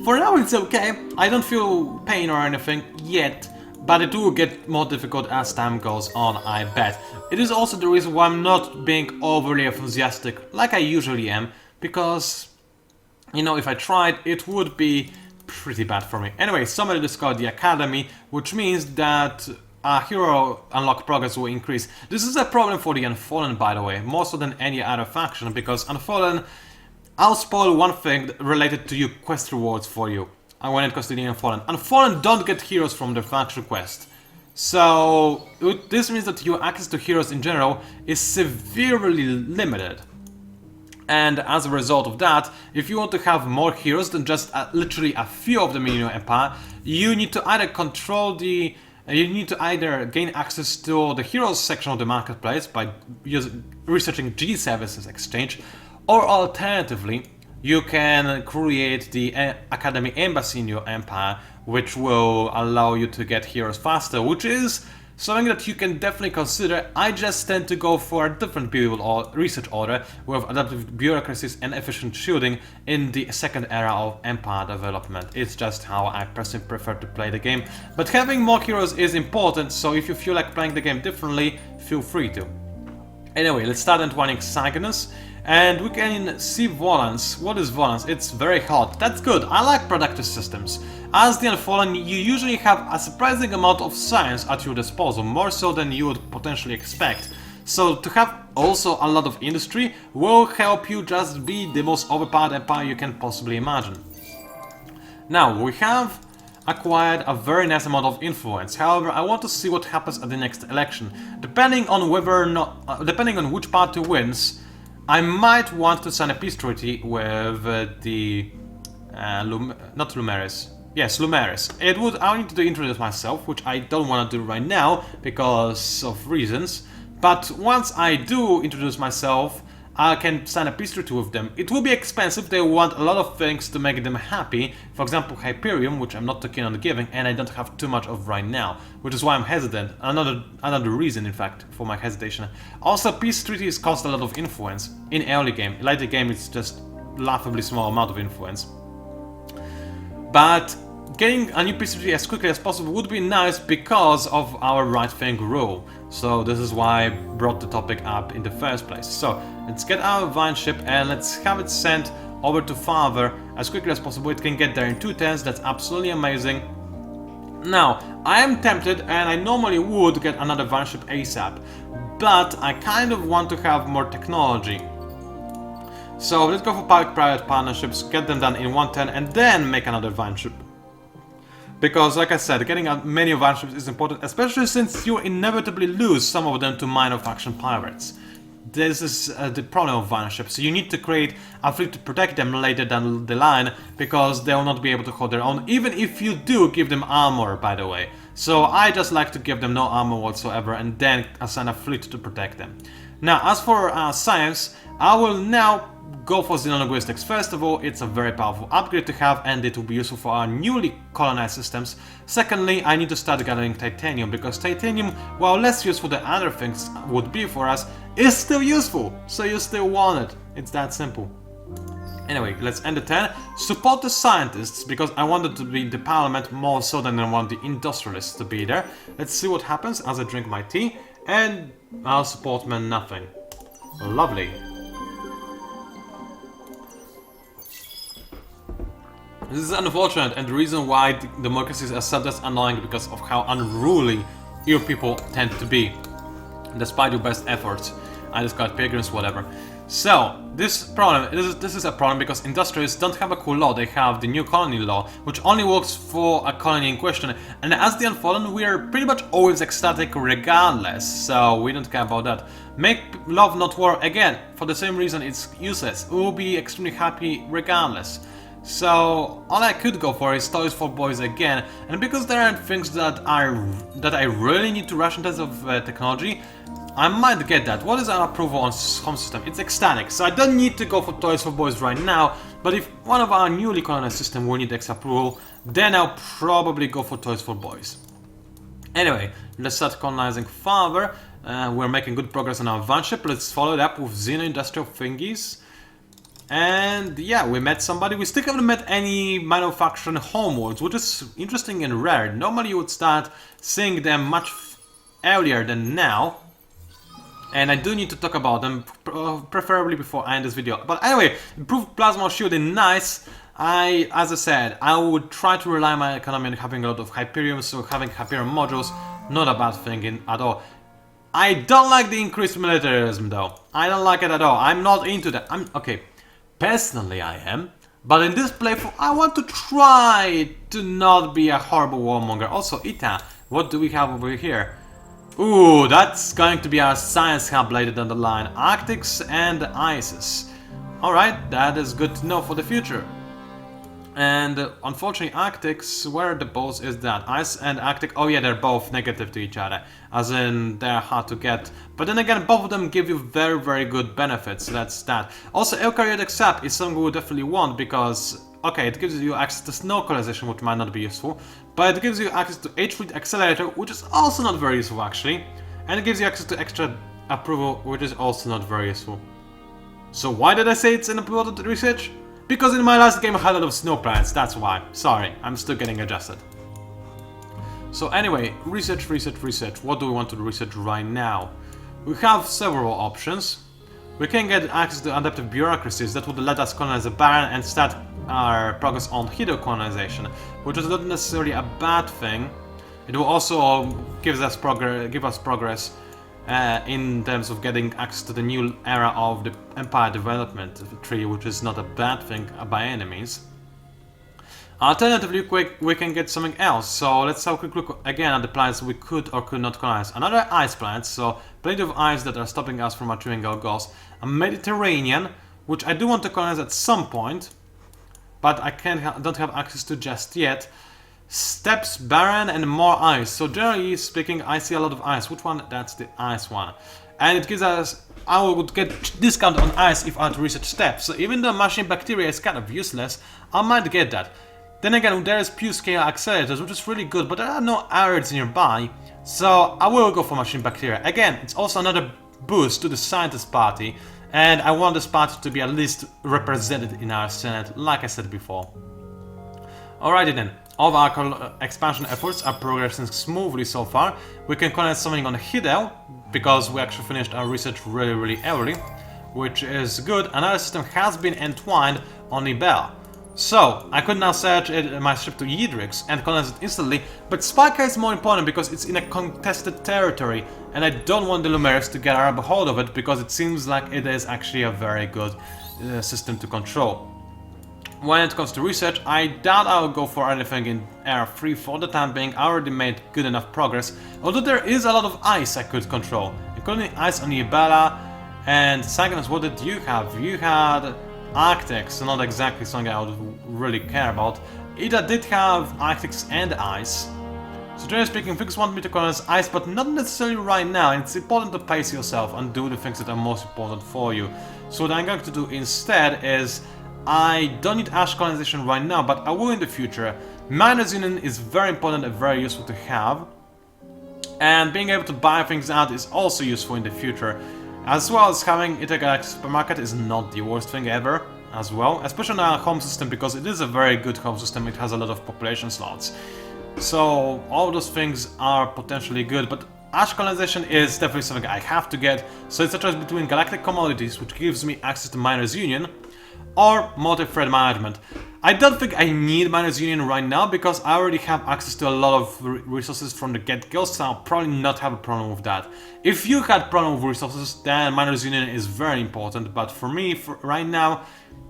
for now it's okay. I don't feel pain or anything yet, but it will get more difficult as time goes on, I bet. It is also the reason why I'm not being overly enthusiastic like I usually am, because, you know, if I tried, it would be pretty bad for me. Anyway, somebody discovered the Academy, which means that our hero unlock progress will increase. This is a problem for the Unfallen, by the way, more so than any other faction, because Unfallen, I'll spoil one thing related to quest rewards for you when it comes to the Unfallen. Unfallen don't get heroes from their faction quest. So this means that your access to heroes in general is severely limited. And as a result of that, if you want to have more heroes than just literally a few of them in your empire, you need to either gain access to the heroes section of the marketplace by researching G services exchange, or alternatively, you can create the Academy Embassy in your empire, which will allow you to get heroes faster, which is something that you can definitely consider. I just tend to go for a different build or research order with adaptive bureaucracies and efficient shielding in the second era of empire development. It's just how I personally prefer to play the game. But having more heroes is important, so if you feel like playing the game differently, feel free to. Anyway, let's start entwining Cygnus. And we can see Volans. What is Volans? It's very hot. That's good. I like productive systems. As the Unfallen, you usually have a surprising amount of science at your disposal, more so than you would potentially expect. So to have also a lot of industry will help you just be the most overpowered empire you can possibly imagine. Now, we have acquired a very nice amount of influence. However, I want to see what happens at the next election. Depending on which party wins, I might want to sign a peace treaty with the not Lumeris. Yes, Lumeris. I need to introduce myself, which I don't want to do right now because of reasons. But once I do introduce myself, I can sign a peace treaty with them. It will be expensive. They want a lot of things to make them happy. For example, Hyperium, which I'm not too keen on giving, and I don't have too much of right now, which is why I'm hesitant. Another reason, in fact, for my hesitation. Also, peace treaties cost a lot of influence in early game. Later game, it's just laughably small amount of influence. But getting a new peace treaty as quickly as possible would be nice because of our right thing rule. So this is why I brought the topic up in the first place. So let's get our vine ship and let's have it sent over to Father as quickly as possible. It can get there in 2 turns. That's absolutely amazing. Now, I am tempted, and I normally would get another vine ship ASAP, but I kind of want to have more technology. So let's go for public-private partnerships, get them done in 1 turn, and then make another vine ship. Because, like I said, getting many vine ships is important, especially since you inevitably lose some of them to minor faction pirates. This is the problem of vine ships. So you need to create a fleet to protect them later down the line, because they will not be able to hold their own, even if you do give them armor, by the way. So I just like to give them no armor whatsoever and then assign a fleet to protect them. Now, as for science, I will now go for xenolinguistics. First of all, it's a very powerful upgrade to have, and it will be useful for our newly colonized systems. Secondly, I need to start gathering titanium, because titanium, while less useful than other things would be for us, is still useful, so you still want it. It's that simple. Anyway, let's end the turn. Support the scientists, because I wanted to be in the parliament more so than I want the industrialists to be there. Let's see what happens as I drink my tea, and I'll support men nothing. Lovely. This is unfortunate, and the reason why democracies are sometimes annoying because of how unruly your people tend to be. despite your best efforts. I discard pilgrims, whatever. So, this is a problem because industrialists don't have a cool law, they have the new colony law, which only works for a colony in question, and as the Unfallen, we are pretty much always ecstatic regardless, so we don't care about that. Make love not war, again, for the same reason it's useless, we will be extremely happy regardless. So, all I could go for is Toys for Boys again, and because there are things that I really need to rush in terms of technology, I might get that. What is our approval on home system? It's ecstatic, so I don't need to go for Toys for Boys right now, but if one of our newly colonized system will need extra approval, then I'll probably go for Toys for Boys. Anyway, let's start colonizing further. We're making good progress on our van ship. Let's follow it up with Xeno-industrial thingies. And yeah, we met somebody. We still haven't met any manufacturing homeworlds, which is interesting and rare. Normally you would start seeing them much earlier than now. And I do need to talk about them, preferably before I end this video. But anyway, improved plasma shielding, nice. As I said, I would try to rely my economy on having a lot of Hyperium, so having Hyperium modules, not a bad thing at all. I don't like the increased militarism though. I don't like it at all. I'm not into that. Okay, personally I am. But in this playthrough, I want to try to not be a horrible warmonger. Also, Ita, what do we have over here? Ooh, that's going to be our science hub later down the line. Arctics and Isis. Alright, that is good to know for the future. And unfortunately, Arctics, where the balls is that? Ice and Arctic, oh yeah, they're both negative to each other. As in, they're hard to get. But then again, both of them give you very, very good benefits, so that's that. Also, eukaryotic sap is something we would definitely want because, okay, it gives you access to snow colonization, which might not be useful. But it gives you access to H-Fleet Accelerator, which is also not very useful actually. And it gives you access to extra approval, which is also not very useful. So why did I say it's an important research? Because in my last game I had a lot of snow planets, that's why. Sorry, I'm still getting adjusted. So anyway, research. What do we want to research right now? We have several options. We can get access to adaptive bureaucracies that would let us colonize a Baron and start our progress on Hido colonization, which is not necessarily a bad thing. It will also give us progress in terms of getting access to the new era of the Empire Development tree, which is not a bad thing by any means. Alternatively, we can get something else, so let's have a quick look again at the planets we could or could not colonize. Another ice planet, so plenty of ice that are stopping us from achieving our goals. A Mediterranean, which I do want to colonize at some point, but I don't have access to just yet. Steppes, barren, and more ice. So generally speaking, I see a lot of ice. Which one? That's the ice one. And it gives us... I would get discount on ice if I had to research steppes. So even though machine bacteria is kind of useless, I might get that. Then again, there is pure scale accelerators, which is really good, but there are no arids nearby. So I will go for machine bacteria. Again, it's also another boost to the scientist party. And I want this party to be at least represented in our Senate, like I said before. Alrighty then. All of our expansion efforts are progressing smoothly so far. We can colonize something on Hidel, because we actually finished our research really early, which is good. Another system has been entwined on Ibel. So, I could now search my ship to Yidrix and colonize it instantly, but Spica is more important because it's in a contested territory, and I don't want the Lumerians to get a hold of it because it seems like it is actually a very good system to control. When it comes to research, I doubt I'll go for anything in Era 3 for the time being. I already made good enough progress, although there is a lot of ice I could control, including ice on Ibella. And Cygnus, what did you have? You had Arctics, so not exactly something I would really care about. Ida did have Arctics and ice. So generally speaking, things want me to colonize ice, but not necessarily right now, and it's important to pace yourself and do the things that are most important for you. So what I'm going to do instead is, I don't need ash colonization right now, but I will in the future. Miners Union is very important and very useful to have. And being able to buy things out is also useful in the future. As well as having Intergalactic Supermarket is not the worst thing ever, as well. Especially in our home system, because it is a very good home system, it has a lot of population slots. So all those things are potentially good, but ash colonization is definitely something I have to get. So it's a choice between Galactic Commodities, which gives me access to Miners Union, or multi-thread management. I don't think I need Miners Union right now because I already have access to a lot of resources from the get-go, so I'll probably not have a problem with that. If you had problem with resources, then Miners Union is very important, but for me, right now,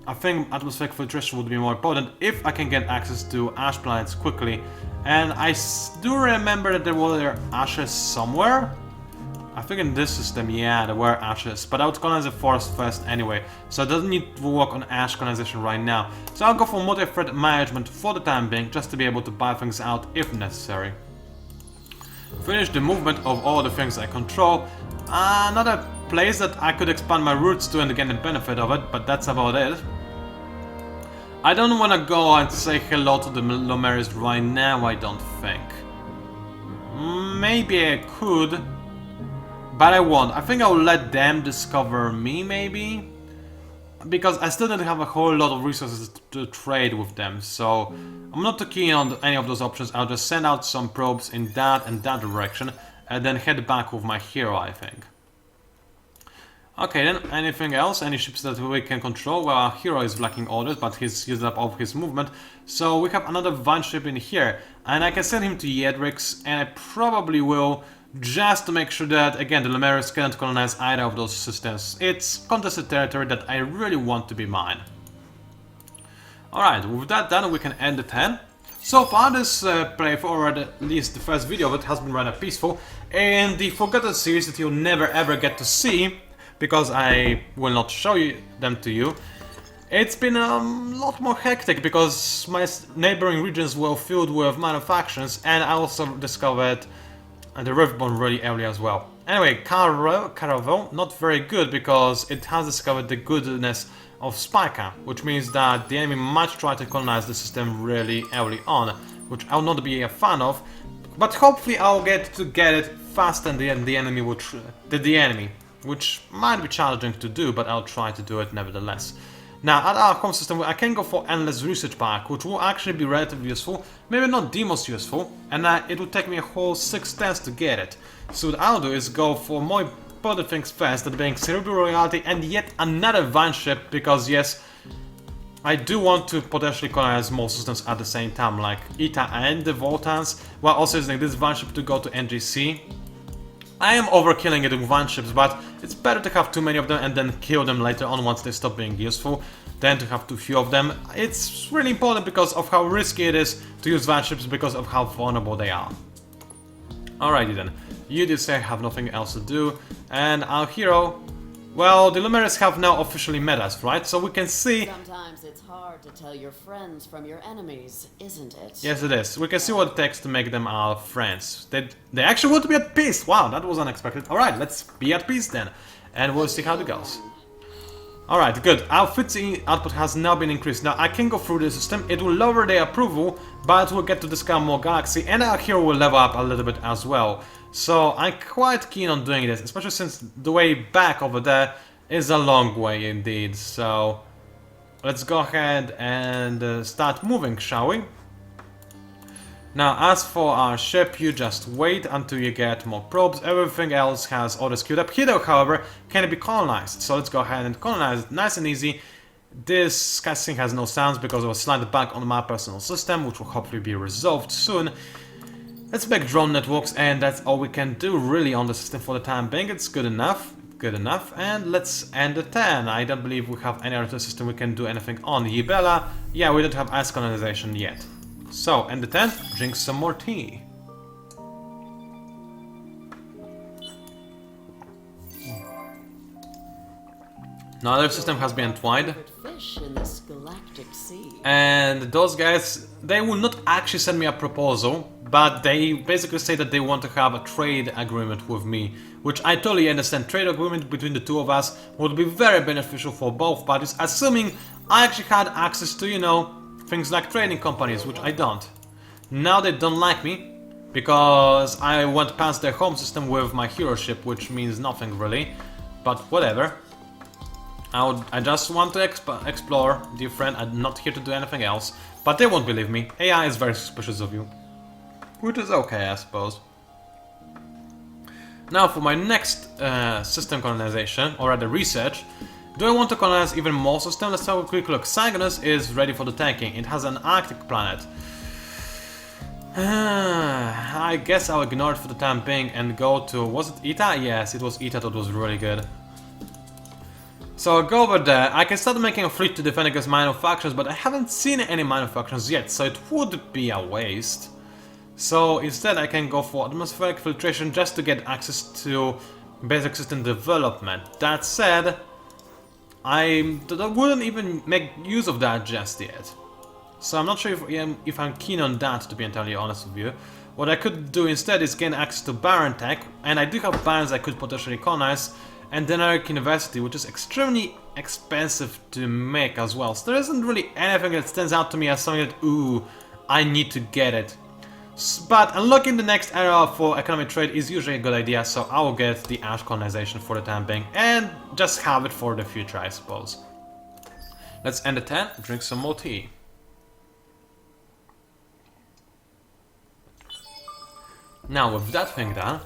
I think atmospheric filtration would be more important if I can get access to ash planets quickly. And I do remember that there were ashes somewhere. I think in this system, yeah, there were ashes, but I would colonize the forest first anyway, so it doesn't need to work on ash colonization right now. So I'll go for multi-thread management for the time being, just to be able to buy things out if necessary. Finish the movement of all the things I control. Another place that I could expand my roots to and get the benefit of it, but that's about it. I don't want to go and say hello to the Lomeris right now, I don't think. Maybe I could. But I won't. I think I'll let them discover me, maybe? Because I still don't have a whole lot of resources to trade with them, so I'm not too keen on any of those options. I'll just send out some probes in that and that direction, and then head back with my hero, I think. Okay, then, anything else? Any ships that we can control? Well, our hero is lacking orders, but he's used up all of his movement, so we have another Van ship in here, and I can send him to Yedrix, and I probably will, just to make sure that, again, the Lomeris cannot colonize either of those systems. It's contested territory that I really want to be mine. Alright, with that done, we can end the 10. So far, this playthrough, or at least the first video of it, has been rather peaceful. In the Forgotten series that you'll never ever get to see, because I will not show them to you, it's been a lot more hectic because my neighboring regions were filled with minor factions, and I also discovered the Riftborn really early as well. Anyway, Caravel, not very good because it has discovered the goodness of Spica, which means that the enemy might try to colonize the system really early on, which I'll not be a fan of, but hopefully I'll get it faster than the enemy would the enemy, which might be challenging to do, but I'll try to do it nevertheless. Now, at our home system, I can go for Endless Research Park, which will actually be relatively useful, maybe not the most useful, and it will take me a whole 6 turns to get it. So what I'll do is go for more important things first, that being Cerebral Reality and yet another Van ship, because yes, I do want to potentially colonize more systems at the same time, like Ita and the Voltans, while also using this Van ship to go to NGC. I am overkilling it with Van ships, but it's better to have too many of them and then kill them later on once they stop being useful, than to have too few of them. It's really important because of how risky it is to use Van ships, because of how vulnerable they are. Alrighty then, you did say I have nothing else to do, and our hero, well, the Lumeris have now officially met us, right? So we can see... Sometimes it's hard to tell your friends from your enemies, isn't it? Yes, it is. We can see what it takes to make them our friends. They actually want to be at peace! Wow, that was unexpected. Alright, let's be at peace then. And we'll see how it goes. Alright, good. Our FTSE output has now been increased. Now, I can go through the system. It will lower their approval, but we'll get to discover more galaxy, and our hero will level up a little bit as well. So, I'm quite keen on doing this, especially since the way back over there is a long way indeed. So, let's go ahead and start moving, shall we? Now, as for our ship, you just wait until you get more probes. Everything else has orders queued up. Here, however, can be colonized. So let's go ahead and colonize it nice and easy. This casting has no sounds because it was slided back on my personal system, which will hopefully be resolved soon. Let's make drone networks, and that's all we can do really on the system for the time being. It's good enough. Good enough. And let's end the 10. I don't believe we have any other system we can do anything on. Yibella, yeah, we don't have ice colonization yet. So, end the 10, drink some more tea. Now their system has been entwined. Fish in this galactic sea. And those guys, they will not actually send me a proposal, but they basically say that they want to have a trade agreement with me, which I totally understand. Trade agreement between the two of us would be very beneficial for both parties, assuming I actually had access to, you know, things like trading companies, which I don't. Now they don't like me, because I went past their home system with my hero ship, which means nothing really, but whatever. I just want to explore, dear friend. I'm not here to do anything else. But they won't believe me. AI is very suspicious of you. Which is okay, I suppose. Now for my next system colonization, or rather research, Do I want to colonize even more systems? Let's have a quick look. Cygnus is ready for the tanking. It has an Arctic planet. I guess I'll ignore it for the time being and go to... Was it Ita? Yes, it was Ita that was really good. So I'll go over there. I can start making a fleet to defend against minor factions, but I haven't seen any minor factions yet, so it would be a waste. So instead I can go for atmospheric filtration just to get access to basic system development. That said, I wouldn't even make use of that just yet. So I'm not sure if I'm keen on that, to be entirely honest with you. What I could do instead is gain access to Baron Tech, and I do have barons I could potentially colonize, and Denaric University, which is extremely expensive to make as well. So there isn't really anything that stands out to me as something that, ooh, I need to get it. But unlocking the next era for economic trade is usually a good idea, so I will get the Ash colonization for the time being, and just have it for the future, I suppose. Let's end the 10, drink some more tea. Now, with that thing done,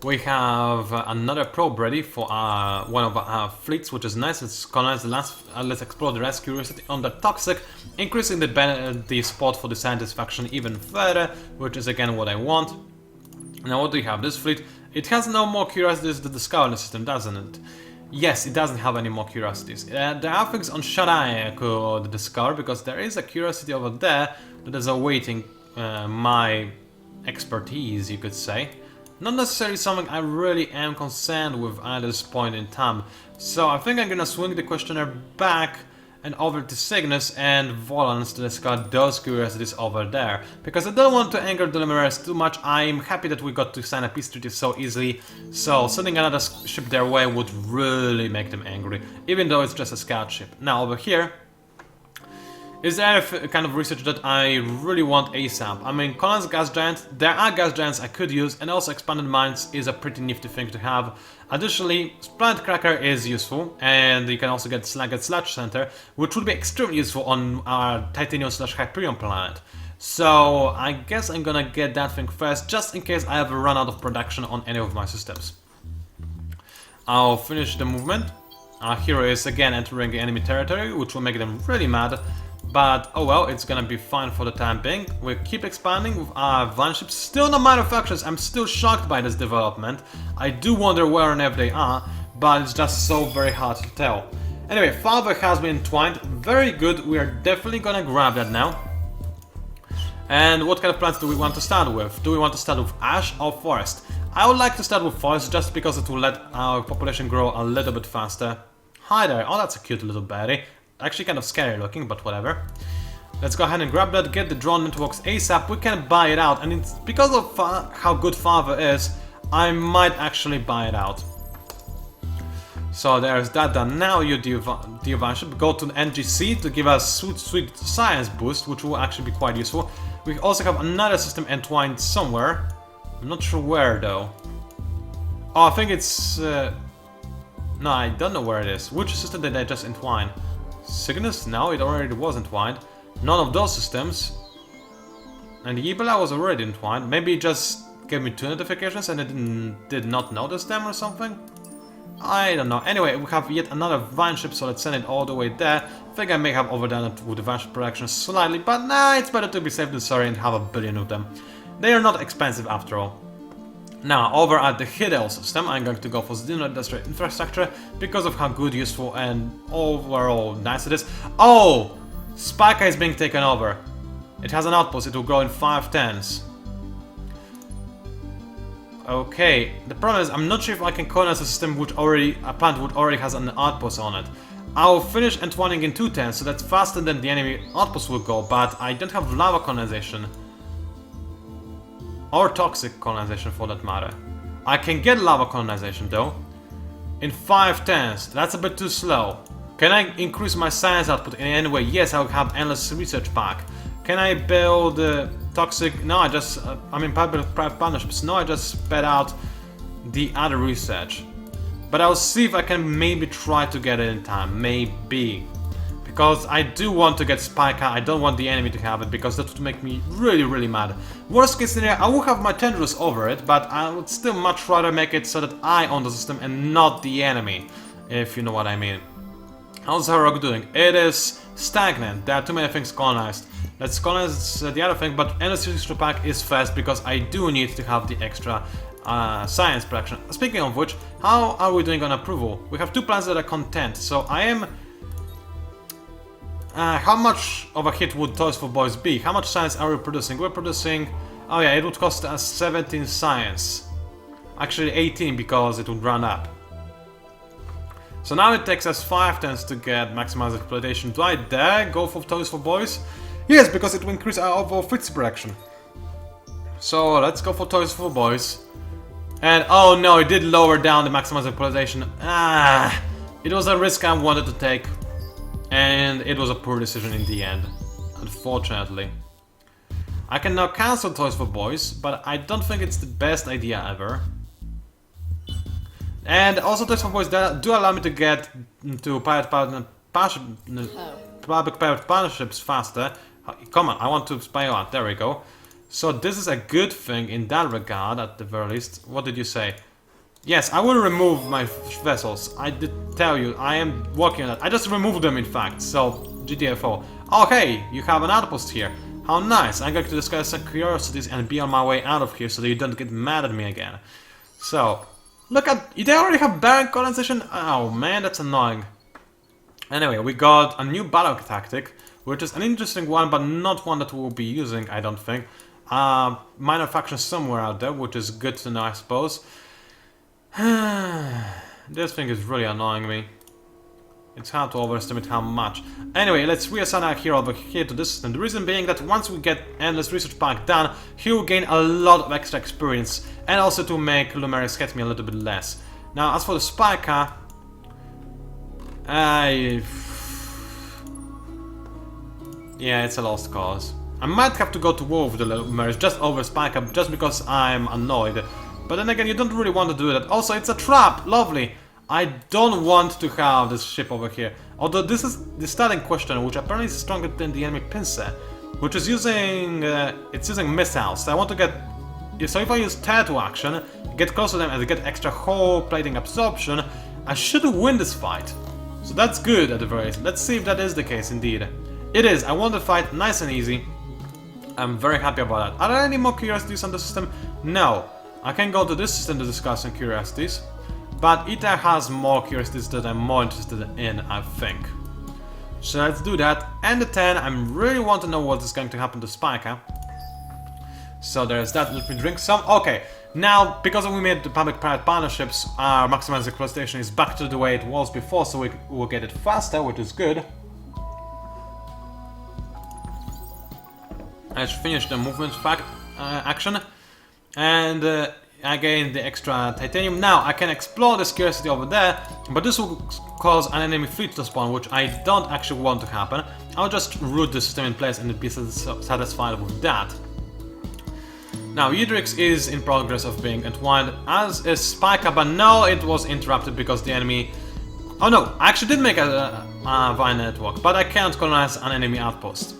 we have another probe ready for one of our fleets, which is nice. Let's colonize the last. Let's explore the rest curiosity on the Toxic, increasing the support for the scientist faction even further, which is again what I want. Now, what do we have? This fleet. It has no more curiosities to discover the system, doesn't it? Yes, it doesn't have any more curiosities. There are things on Shaddai I could discover, because there is a curiosity over there that is awaiting my expertise, you could say. Not necessarily something I really am concerned with at this point in time. So I think I'm gonna swing the questionnaire back and over to Cygnus and Volans to discard those curiosities over there. Because I don't want to anger the Luminaries too much. I'm happy that we got to sign a peace treaty so easily. So sending another ship their way would really make them angry, even though it's just a scout ship. Now over here, is there a kind of research that I really want ASAP? I mean, colonize gas giants, there are gas giants I could use, and also expanded mines is a pretty nifty thing to have. Additionally, Planet Cracker is useful, and you can also get Sludge Center, which would be extremely useful on our Titanium/Hyperion planet. So I guess I'm gonna get that thing first, just in case I ever run out of production on any of my systems. I'll finish the movement. Our hero is again entering the enemy territory, which will make them really mad. But, oh well, it's gonna be fine for the time being. We keep expanding with our van ships. Still no minor factions. I'm still shocked by this development. I do wonder where and if they are, but it's just so very hard to tell. Anyway, Father has been entwined. Very good. We are definitely gonna grab that now. And what kind of plants do we want to start with? Do we want to start with ash or forest? I would like to start with forest just because it will let our population grow a little bit faster. Hi there. Oh, that's a cute little berry. Actually kind of scary looking, but whatever. Let's go ahead and grab that, get the drone networks ASAP. We can buy it out, and it's because of how good Father is, I might actually buy it out. So there's that done. Now you Divine ship, go to the NGC to give us sweet science boost, which will actually be quite useful. We also have another system entwined somewhere. I'm not sure where though. Oh, I think it's... no, I don't know where it is. Which system did I just entwine? Cygnus? No, it already was entwined. None of those systems. And the Ebola was already entwined. Maybe it just gave me 2 notifications and I did not notice them or something? I don't know. Anyway, we have yet another vine ship, so let's send it all the way there. I think I may have overdone it with the vine ship production slightly, but nah, it's better to be safe than sorry and have a billion of them. They are not expensive after all. Now, over at the Hidel system, I'm going to go for Zero Industrial Infrastructure because of how good, useful, and overall nice it is. Oh! Spica is being taken over. It has an outpost, it will grow in 5 turns. Okay, the problem is I'm not sure if I can colonize a system which a plant which already has an outpost on it. I'll finish entwining in 2 turns, so that's faster than the enemy outpost will go, but I don't have lava colonization. Or toxic colonization for that matter. I can get lava colonization though. In 5 turns. That's a bit too slow. Can I increase my science output in any way? Yes, I'll have endless research pack. Can I build toxic? No, I just... I mean private partnerships. No, I just sped out the other research. But I'll see if I can maybe try to get it in time. Maybe. Because I do want to get Spica, I don't want the enemy to have it, because that would make me really mad. Worst case scenario, I will have my tendrils over it, but I would still much rather make it so that I own the system and not the enemy, if you know what I mean. How's Harrog doing? It is stagnant. There are too many things colonized. Let's colonize the other thing, but Endless Research Pack is fast because I do need to have the extra science production. Speaking of which, how are we doing on approval? We have 2 plans that are content, so I am... how much of a hit would Toys for Boys be? How much science are we producing? We're producing... Oh yeah, it would cost us 17 science. Actually 18 because it would run up. So now it takes us 5 turns to get maximized exploitation. Do I dare go for Toys for Boys? Yes, because it will increase our overall Fritzy production. So let's go for Toys for Boys. And oh no, it did lower down the maximized exploitation. It was a risk I wanted to take. And it was a poor decision in the end, unfortunately. I can now cancel Toys for Boys, but I don't think it's the best idea ever. And also Toys for Boys do allow me to get to public-private partnerships faster. Come on, I want to spy out. There we go. So this is a good thing in that regard, at the very least. What did you say? Yes, I will remove my vessels. I did tell you, I am working on that. I just removed them, in fact. So, GTFO. Oh, hey, you have an outpost here. How nice. I'm going to discuss some curiosities and be on my way out of here so that you don't get mad at me again. So, look at... They already have barren colonization? Oh, man, that's annoying. Anyway, we got a new battle tactic, which is an interesting one, but not one that we'll be using, I don't think. Minor faction somewhere out there, which is good to know, I suppose. This thing is really annoying me. It's hard to overestimate how much. Anyway, let's reassign our hero over here to this system. The reason being that once we get Endless Research Pack done, he will gain a lot of extra experience, and also to make Lumeris hit me a little bit less. Now, as for the Spiker, yeah, it's a lost cause. I might have to go to war with the Lumeris just over Spiker, just because I'm annoyed. But then again, you don't really want to do that. Also, it's a trap! Lovely! I don't want to have this ship over here. Although this is the starting question, which apparently is stronger than the enemy pincer, which is using... it's using missiles. So I want to get... So if I use Tattoo action, get close to them and get extra hull plating absorption, I should win this fight. So that's good at the very least. Let's see if that is the case indeed. It is. I won the fight nice and easy. I'm very happy about that. Are there any more curiosities on the system? No. I can go to this system to discuss some curiosities. But ITER has more curiosities that I'm more interested in, I think. So let's do that. And the 10, I really want to know what is going to happen to Spiker. So there's that. Let me drink some. Okay. Now, because we made the public-private partnerships, our maximized exploitation is back to the way it was before, so we will get it faster, which is good. I should finish the movement action, and I gained the extra titanium. Now I can explore this curiosity over there, but this will cause an enemy fleet to spawn, which I don't actually want to happen. I'll just root the system in place and be satisfied with that. Now Udrix is in progress of being entwined, as is Spiker, but no, it was interrupted because the enemy... Oh no, I actually did make a vine network, but I can't colonize an enemy outpost.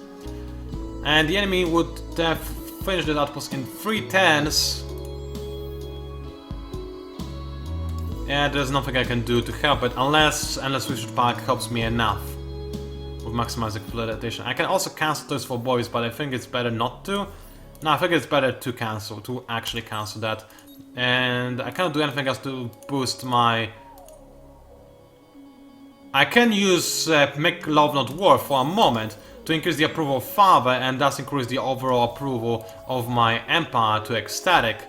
And the enemy would have finished that outpost in 3 turns. Yeah, there's nothing I can do to help it, unless Endless Research Pack helps me enough with maximized exploitation. I can also cancel this for boys, but I think it's better not to. No, I think it's better to cancel, to actually cancel that. And I cannot do anything else to boost my... I can use Make Love Not War for a moment to increase the approval of Father and thus increase the overall approval of my Empire to ecstatic.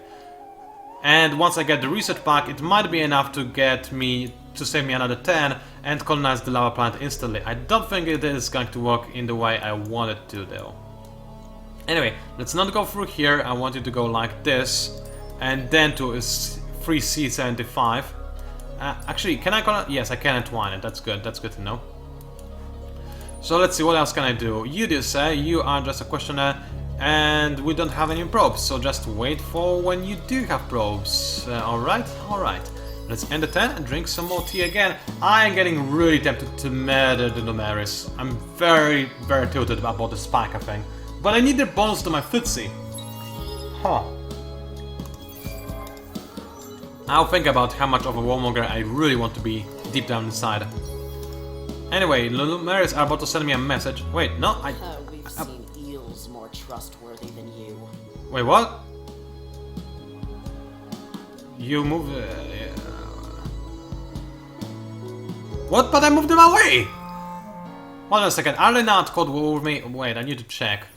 And once I get the research pack, it might be enough to get me to save me another 10 and colonize the lava planet instantly. I don't think it is going to work in the way I want it to though. Anyway, let's not go through here. I want you to go like this and then to 3C75. Actually, can I colonize? Yes, I can entwine it. That's good. That's good to know. So let's see, what else can I do? You do say you are just a questioner and we don't have any probes, so just wait for when you do have probes. Alright, alright. Let's end the 10 and drink some more tea again. I am getting really tempted to murder the Lumeris. I'm very, very tilted about the Spiker thing. But I need their bonus to my footsie. Huh. I'll think about how much of a warmonger I really want to be deep down inside. Anyway, Lumaris are about to send me a message. Wait, no, We've seen eels more trustworthy than you. Wait, what? You move... yeah. What? But I moved them away! Hold on a second, are they not code with me? Wait, I need to check.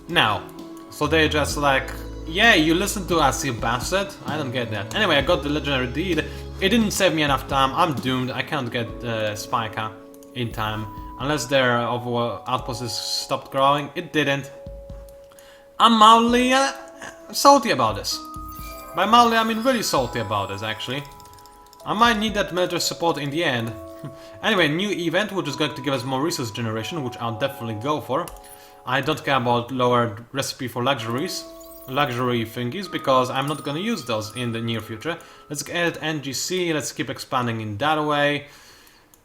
No. So they just like... Yeah, you listen to us, you bastard. I don't get that. Anyway, I got the legendary deed. It didn't save me enough time. I'm doomed. I can't get Spica in time. Unless their overall outpost is stopped growing. It didn't. I'm mildly salty about this. By mildly, I mean really salty about this, actually. I might need that military support in the end. Anyway, new event, which is going to give us more resource generation, which I'll definitely go for. I don't care about lowered recipe for luxury thingies, because I'm not gonna use those in the near future. Let's get NGC, let's keep expanding in that way.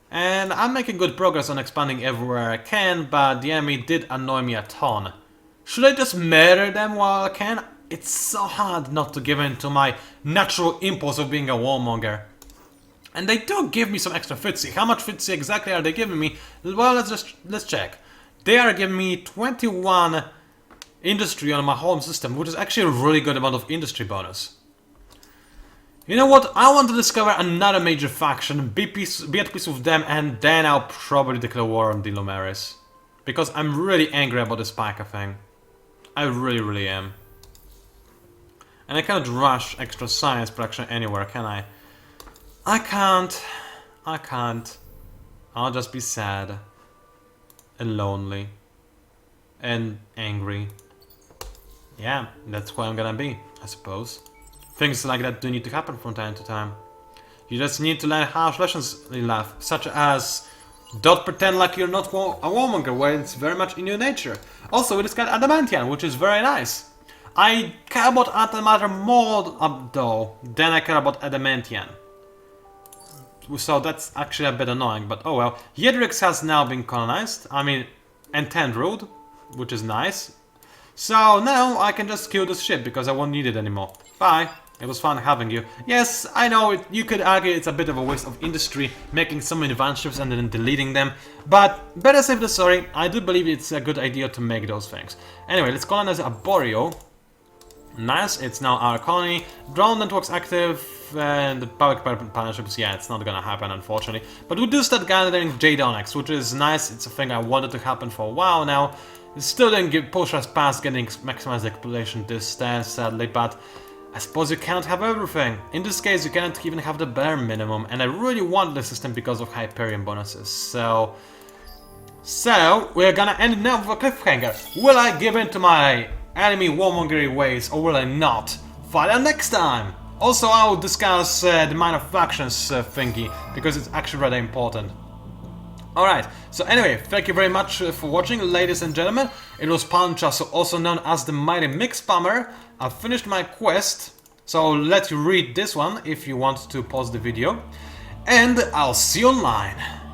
And I'm making good progress on expanding everywhere I can, but the enemy did annoy me a ton. Should I just murder them while I can? It's so hard not to give in to my natural impulse of being a warmonger. And they do give me some extra fitzy. How much fitzy exactly are they giving me? Well, let's check. They are giving me 21 industry on my home system, which is actually a really good amount of industry bonus. You know what? I want to discover another major faction, be at peace with them, and then I'll probably declare war on the Lumaris. Because I'm really angry about this Spica thing. I really am. And I cannot rush extra science production anywhere, can I? I can't. I'll just be sad. And lonely. And angry. Yeah, that's where I'm gonna be, I suppose. Things like that do need to happen from time to time. You just need to learn harsh lessons in life, such as don't pretend like you're not a warmonger when it's very much in your nature. Also, we discovered Adamantian, which is very nice. I care about antimatter more though than I care about Adamantian. So that's actually a bit annoying, but oh well. Yedrix has now been colonized, and Tendrilled, which is nice. So now I can just kill this ship because I won't need it anymore. Bye. It was fun having you. Yes, I know, you could argue it's a bit of a waste of industry, making so many advanced ships and then deleting them. But better safe than sorry, I do believe it's a good idea to make those things. Anyway, let's colonize Arborio. Nice, it's now our colony. Drone network's active, and the public partnerships, yeah, it's not gonna happen, unfortunately. But we do start gathering Jade Onyx, which is nice. It's a thing I wanted to happen for a while now. It still didn't push us past getting maximized exploration distance, sadly, but I suppose you can't have everything. In this case, you can't even have the bare minimum, and I really want the system because of Hyperion bonuses, so we're gonna end it now with a cliffhanger. Will I give in to my enemy warmongery ways, or will I not? Find out next time! Also, I will discuss the minor factions thingy, because it's actually rather important. Alright, so anyway, thank you very much for watching, ladies and gentlemen. It was PANCZASU, also known as the Mighty Mix Spammer. I've finished my quest, so I'll let you read this one if you want to pause the video. And I'll see you online.